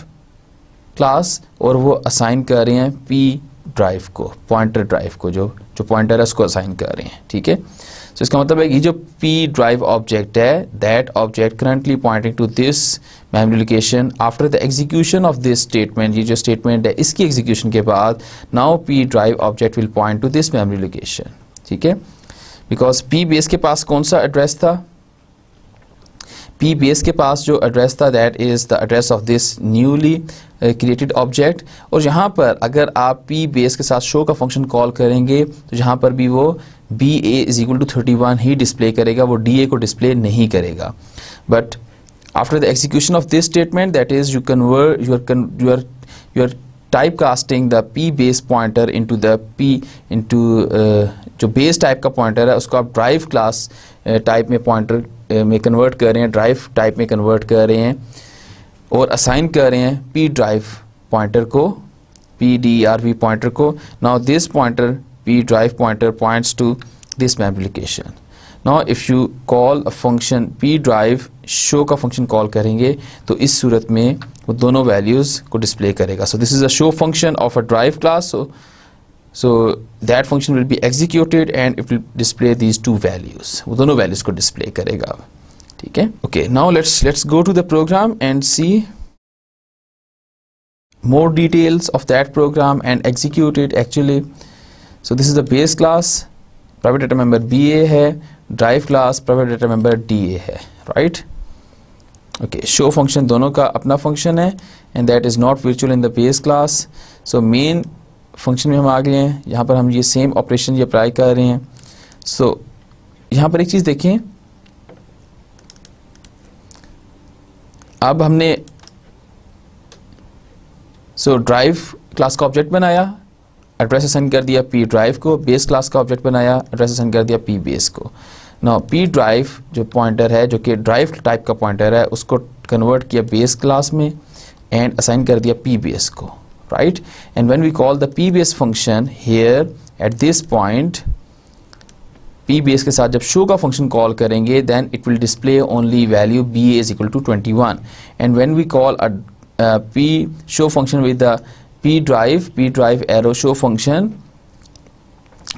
class, और वो assign कर रहे हैं p ड्राइव को, पॉइंटर ड्राइव को, जो पॉइंटर है उसको असाइन कर रहे हैं, ठीक है। तो इसका मतलब है कि जो p ड्राइव ऑब्जेक्ट है, that object currently pointing to this memory location. After the execution of this statement, ये जो स्टेटमेंट है इसकी एग्जीक्यूशन के बाद, now p drive object will point to this memory location, ठीक है। बिकॉज p बेस के पास कौन सा एड्रेस था, p बेस के पास जो एड्रेस था that is the address of this newly created object. और यहाँ पर अगर आप p बेस के साथ शो का फंक्शन कॉल करेंगे तो यहाँ पर भी वो BA is equal to 31 ही डिस्प्ले करेगा, वो DA को डिस्प्ले नहीं करेगा। But after the execution of this statement, that is you are type casting the p base pointer into the जो बेस टाइप का पॉइंटर है उसको आप ड्राइव क्लास टाइप में पॉइंटर में कन्वर्ट कर रहे हैं, ड्राइव टाइप में कन्वर्ट कर रहे हैं और असाइन कर रहे हैं p ड्राइव पॉइंटर को, p drv पॉइंटर को। Now this pointer p drive pointer points to this memory location. Now if you call a function p drive, show का function call करेंगे तो इस सूरत में वो दोनों values को display करेगा। So this is a show function of a drive class. So that function will be executed and it will display these two values. वो दोनों values को display करेगा, ठीक है। Okay, now let's go to the program and see more details of that program and execute it actually. So this is the base class, private data member BA है, drive class private data member DA है, right? Okay, show function दोनों का अपना function है and that is not virtual in the base class. So main function में हम आ गए हैं, यहाँ पर हम ये same operation ये apply कर रहे हैं। So यहाँ पर एक चीज़ देखें, अब हमने drive class का object बनाया, एड्रेस असाइन कर दिया p ड्राइव को, बेस क्लास का ऑब्जेक्ट बनाया, एड्रेस असाइन कर दिया p बेस को। नाउ p ड्राइव जो पॉइंटर है, जो कि ड्राइव टाइप का पॉइंटर है, उसको कन्वर्ट किया बेस क्लास में एंड असाइन कर दिया p बेस को, right. And when we call the p base function here at this point, p base के साथ जब शो का फंक्शन कॉल करेंगे then it will display only value BA is equal to 21, and when we call a p show function with the p drive arrow show function,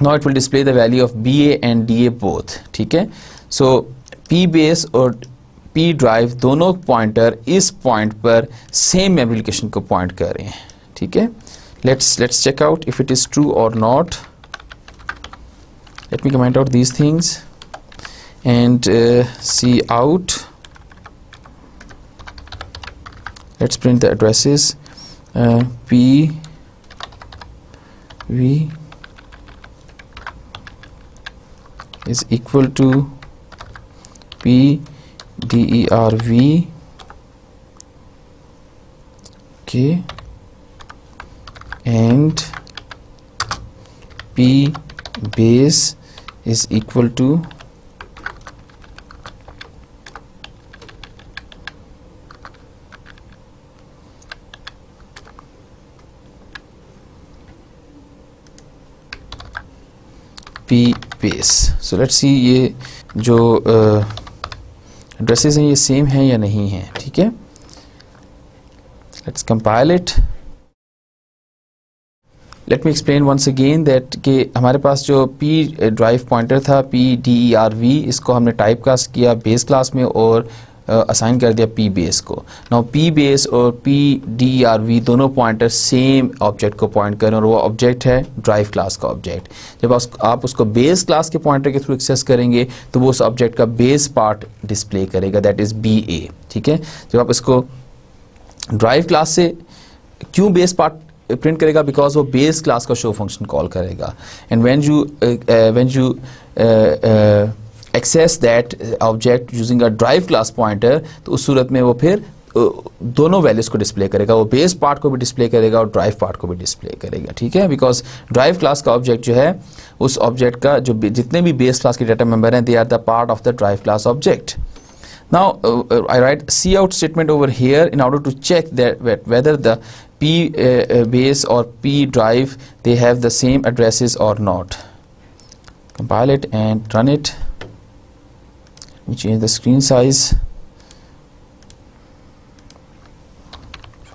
now it will display the value of BA and DA both, ठीक है। So p base और p drive दोनों pointer इस point पर same memory location को point कर रहे हैं, ठीक है। let's check out if it is true or not. Let me comment out these things and see out. Let's print the addresses. P V is equal to P DERV okay, and p base is equal to p base. So let's see ये जो addresses हैं ये same हैं या नहीं हैं. ठीक है, let's compile it. Let me explain once again that कि हमारे पास जो p ड्राइव पॉइंटर था PDERV, इसको हमने टाइप कास्ट किया बेस क्लास में और असाइन कर दिया p बेस को. नाउ p बेस और PDERV दोनों पॉइंटर सेम ऑब्जेक्ट को पॉइंट करें और वो ऑब्जेक्ट है ड्राइव क्लास का ऑब्जेक्ट. जब आप उसको बेस क्लास के पॉइंटर के थ्रू एक्सेस करेंगे तो वो उस ऑब्जेक्ट का बेस पार्ट डिस्प्ले करेगा, दैट इज BA. ठीक है, जब आप इसको ड्राइव क्लास से क्यों बेस पार्ट प्रिंट करेगा, बिकॉज वो बेस क्लास का शो फंक्शन कॉल करेगा. And when you access that object using a drive class pointer, तो उस सूरत में वो फिर दोनों वैल्यूज को डिस्प्ले करेगा, वो बेस पार्ट को भी डिस्प्ले करेगा और ड्राइव पार्ट को भी डिस्प्ले करेगा. ठीक है, बिकॉज ड्राइव क्लास का ऑब्जेक्ट जो है उस ऑब्जेक्ट का जो जितने भी बेस क्लास के डाटा मेंबर हैं, they are the part of the drive class object. Now I write cout statement over here in order to check that whether the p base or p drive they have the same addresses or not. Compile it and run it. Let me change the screen size.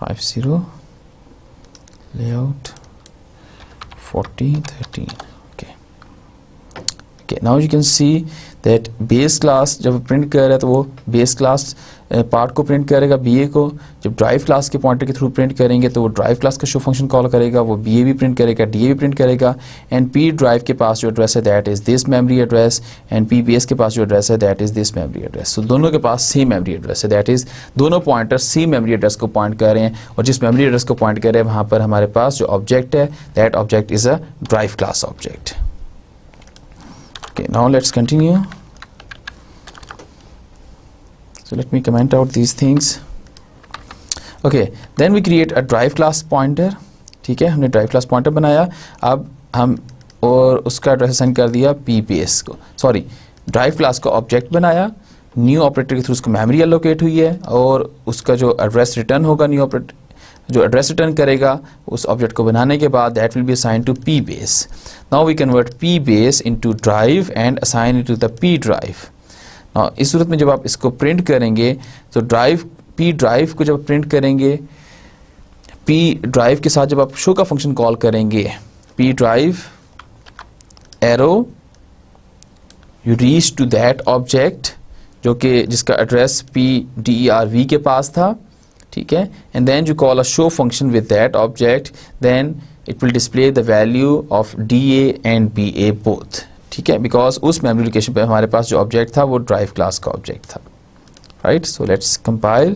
50 layout 4013. Okay, now you can see that base class जब print कर रहा है तो वो base class part को print करेगा BA को. जब ड्राइव क्लास के पॉइंटर के थ्रू प्रिंट करेंगे तो वो ड्राइव क्लास का शो फंक्शन कॉल करेगा, वो BA भी प्रिंट करेगा, DA भी प्रिंट करेगा. एंड P ड्राइव के पास जो एड्रेस है that is this memory address, and P base के पास जो एड्रेस है that is this memory address. So दोनों के पास सेम मेमोरी एड्रेस है, दैट इज दोनों पॉइंटर सेम मेमोरी एड्रेस को पॉइंट कर रहे हैं, और जिस मेमोरी एड्रेस को पॉइंट कर रहे हैं वहाँ पर हमारे पास जो ऑब्जेक्ट है that object is a drive class object. Okay, now let's continue. So let me comment out these things. Okay, then we create a drive class pointer. ठीक है, हमने drive class pointer बनाया. अब हम और उसका एड्रेस असाइन कर दिया p base को, सॉरी ड्राइव क्लास का ऑब्जेक्ट बनाया. न्यू ऑपरेटर के थ्रू उसको मेमोरी एलोकेट हुई है और उसका जो एड्रेस रिटर्न होगा, न्यू ऑपरेटर जो एड्रेस रिटर्न करेगा उस ऑब्जेक्ट को बनाने के बाद that will be assign to p base. Now we convert p base into drive and assign it to the p drive. Now इस सूरत में जब आप इसको प्रिंट करेंगे तो p ड्राइव को जब प्रिंट करेंगे, p ड्राइव के साथ जब आप शो का फंक्शन कॉल करेंगे p drive arrow you reach to that object जो कि जिसका एड्रेस PDERV के पास था. ठीक है, and then you call a show function with that object, then it will display the value of DA and BA both. ठीक है, because उस मेमोरी लोकेशन पे हमारे पास जो ऑब्जेक्ट था वो ड्राइव क्लास का ऑब्जेक्ट था. Right, so let's compile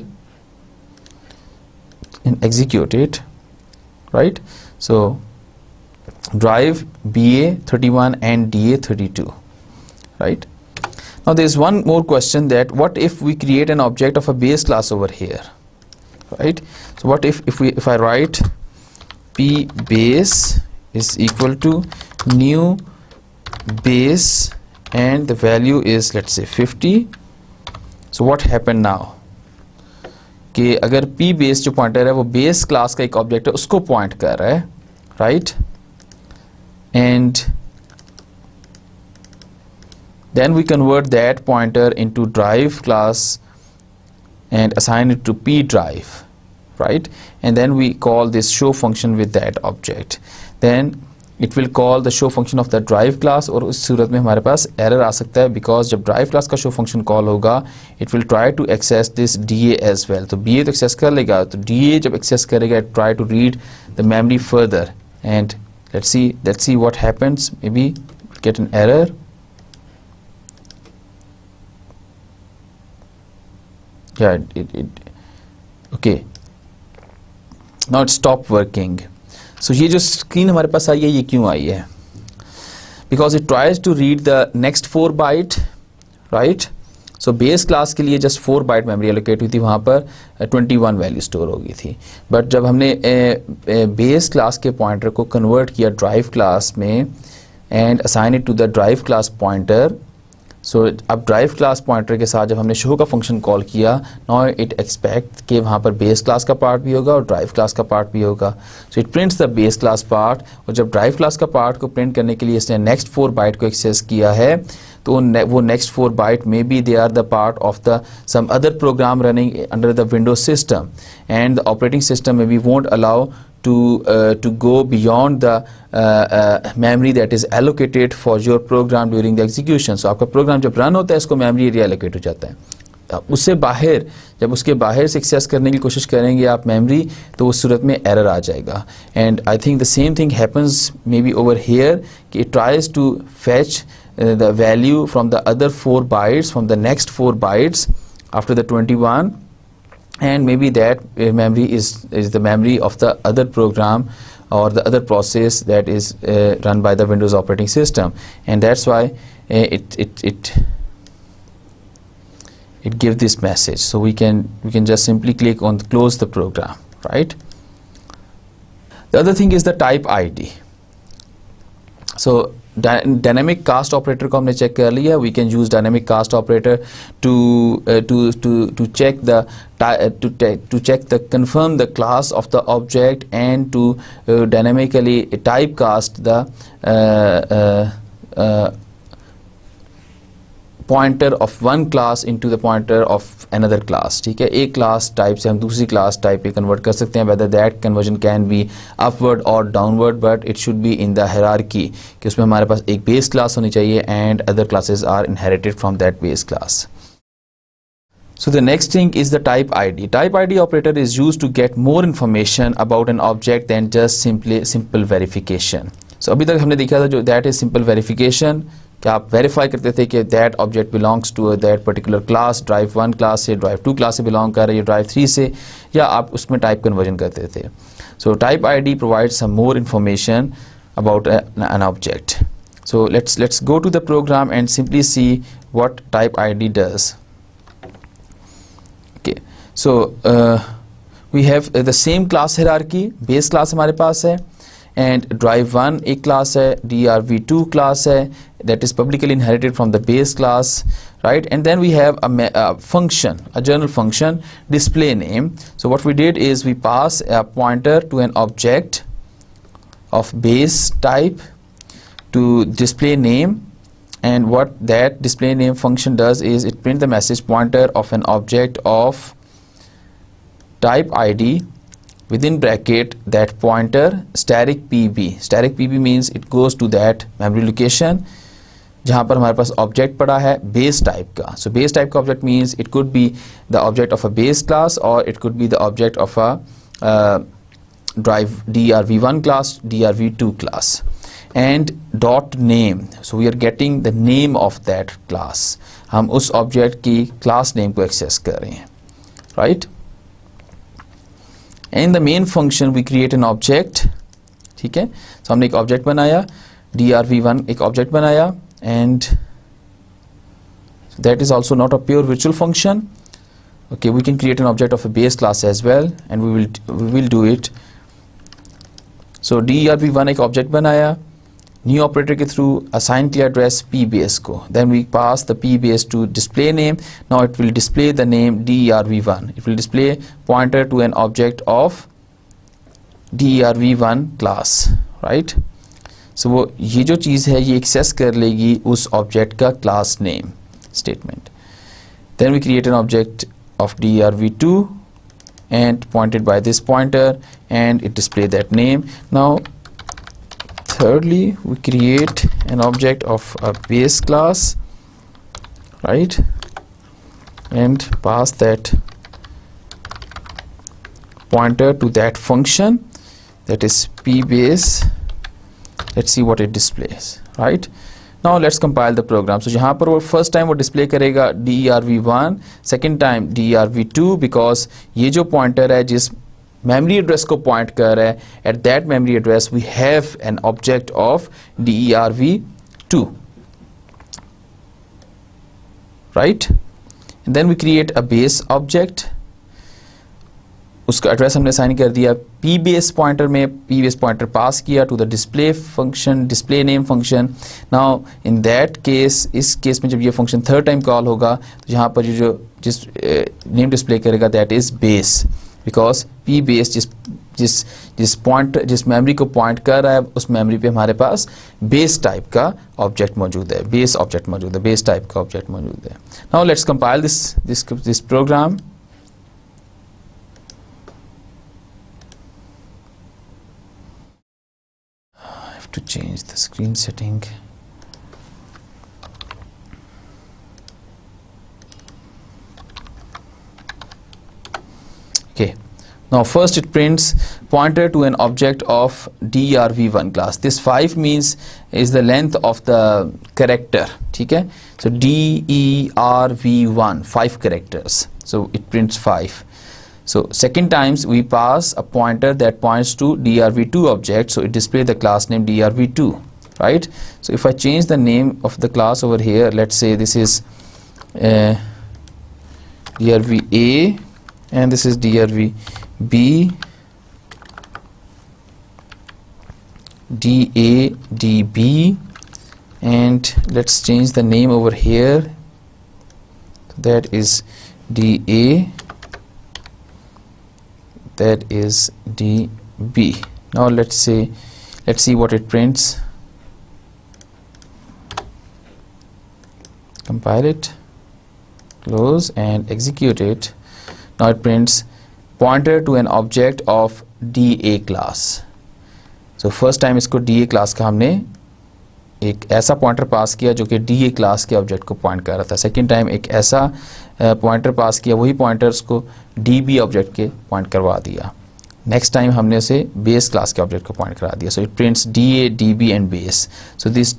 and execute it. Right, so drive BA 31 and DA 32. Right, now there is one more question, that what if we create an object of a base class over here? Right, so what if I write p base is equal to new base and the value is let's say 50. So what happened now कि अगर p base जो pointer है वो base class का एक object है उसको point कर रहा है, right, and then we convert that pointer into drive class and assign it to p drive, right, and then we call this show function with that object. Then it will call the show function of the drive class, और उस सूरत में हमारे पास error आ सकता है because जब drive class का show function call होगा it will try to access this DA as well. तो BA तो access कर लेगा, तो DA जब access करेगा it try to read the memory further, and let's see what happens. Maybe get an error. Yeah, okay, now it stopped working. So ये जो screen हमारे पास आई है ये क्यों आई है? Because it tries to read the next 4 byte, right? So base class के लिए just 4 bite memory allocate हुई थी, वहाँ पर 21 वैल्यू स्टोर हो गई थी। बट जब हमने बेस क्लास के पॉइंटर को कन्वर्ट किया ड्राइव क्लास में and assign it to the drive class pointer, so अब ड्राइव क्लास पॉइंटर के साथ जब हमने शो का फंक्शन कॉल किया, नाउ इट एक्सपेक्ट कि वहाँ पर बेस क्लास का पार्ट भी होगा और ड्राइव क्लास का पार्ट भी होगा। So it prints the base class part, और जब ड्राइव क्लास का पार्ट को प्रिंट करने के लिए इसने नेक्स्ट 4 बाइट को एक्सेस किया है, तो वो next 4 byte may be they are the part of the some other program running under the Windows system, and the operating system may be won't allow to go beyond the memory that is allocated for your program during the execution. So आपका programme जब run होता है इसको memory reallocate हो जाता है। उससे बाहर, जब उसके बाहर से एक्सेस करने की कोशिश करेंगे आप मेमोरी, तो उस सूरत में एरर आ जाएगा। And I think the same thing happens maybe over here कि it tries to fetch the value from the other 4 bytes, from the next 4 bytes after the 21, and maybe that memory is the memory of the other program or the other process that is run by the Windows operating system, and that's why it gives this message. So we can just simply click on close the program, right? The other thing is the type ID. So dynamic cast operator को हमने check कर लिया। We can use dynamic cast operator to check the confirm the class of the object and to dynamically typecast the pointer of one class into the pointer of another class। ठीक है, एक class type से हम दूसरी class type पे convert कर सकते हैं, whether that conversion can be upward or downward, but it should be in the hierarchy कि उसमें हमारे पास एक बेस क्लास होनी चाहिए and other classes are inherited from that base class. So the next thing is the type ID. Type ID operator is used to get more information about an object than just simple verification. So अभी तक हमने देखा था जो that is simple verification, कि आप verify करते थे कि that object belongs to that particular class, drive 1 class से, ड्राइव 2 क्लास से बिलोंग कर रही है, ड्राइव 3 से, या आप उसमें टाइप कन्वर्जन करते थे। So type ID provide some more information about an object. So let's go to the program and simply see what type ID does. Okay, so we have the same class hierarchy. Base class हमारे पास है and drive 1 एक class है, drv2 class है, that is publicly inherited from the base class, right? And then we have a function, a general function, display name. So what we did is we pass a pointer to an object of base type to display name, and what that display name function does is it print the message pointer of an object of type id within bracket that pointer static pb. Static pb means it goes to that memory location जहाँ पर हमारे पास object पड़ा है base type का। So base type का object means it could be the object of a base class और it could be the object of a drive drv1 class, drv2 class, and dot name. So we are getting the name of that class. हम उस object की class name को access कर रहे हैं, right? In the main function we create an object, ठीक है? So हमने एक ऑब्जेक्ट बनाया, drv1 एक ऑब्जेक्ट बनाया, and that is also not a pure virtual function. Okay, we can create an object of a base class as well, and we will do it. So drv1 एक object बनाया, new operator के through assign किया address p base को, then we pass the p base to display name. Now it will display the name drv1. It will display pointer to an object of drv1 class, right? So वो ये जो चीज़ है ये access कर लेगी उस object का class name statement. Then we create an object of drv2 and pointed by this pointer, and it display that name. Now thirdly we create an object of a base class, right, and pass that pointer to that function that is pbase. Let's see what it displays, right? Now let's compile the program. So जहाँ पर वो first time वो display करेगा drv1, second time drv2, because ये जो pointer है जिस memory address को point कर रहा है, at that memory address we have an object of drv2, right? Then we create a base object, उसका एड्रेस हमने असाइन कर दिया पी बेस पॉइंटर में, पी बेस पॉइंटर पास किया to the display function, display name function. Now in that case, इस case में जब ये फंक्शन थर्ड टाइम कॉल होगा तो यहाँ पर जो जिस नेम डिस्प्ले करेगा that is base, because P base जिस मेमोरी को पॉइंट कर रहा है उस मेमोरी पे हमारे पास बेस टाइप का ऑब्जेक्ट मौजूद है, बेस ऑब्जेक्ट मौजूद है, बेस टाइप का ऑब्जेक्ट मौजूद है। Now let's compile this program. To change the screen setting. Okay, now first it prints pointer to an object of DERV1 class. This 5 means is the length of the character, ठीक है? So DERV1, 5 characters, so it prints 5. So second times we pass a pointer that points to DERV2 object, so it displays the class name DERV2, right? So if I change the name of the class over here, let's say this is DERVA and this is DERVB, DADB, and let's change the name over here, that is DA, that is DB. Now let's see what it prints. Compile it, close and execute it. Now it prints pointer to an object of DA class. So first time इसको DA class का हमने एक ऐसा pointer pass किया जो कि DA class के object को पॉइंट कर रहा था। सेकेंड टाइम एक ऐसा पॉइंटर पास किया, वही पॉइंटर्स को DB ऑब्जेक्ट के पॉइंट करवा दिया। नेक्स्ट टाइम हमने उसे बेस क्लास के ऑब्जेक्ट को पॉइंट करा दिया। So it prints DA, DB and base. So this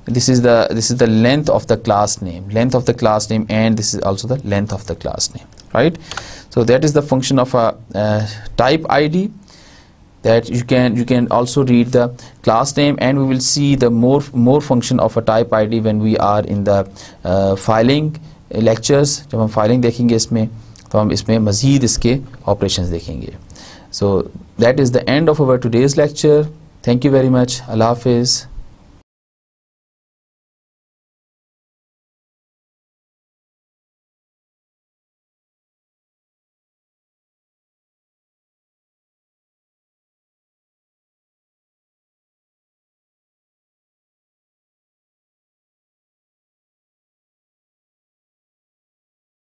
this is the length of the class name, and this is also the length of the class name, right? So that is the function of a type ID, that you can also read the class name, and we will see the more function of a type ID when we are in the filing lectures. जब हम filing देखेंगे इसमें तो हम इसमें मज़ीद इसके operations देखेंगे। So that is the end of our today's lecture. Thank you very much. Allah Hafiz.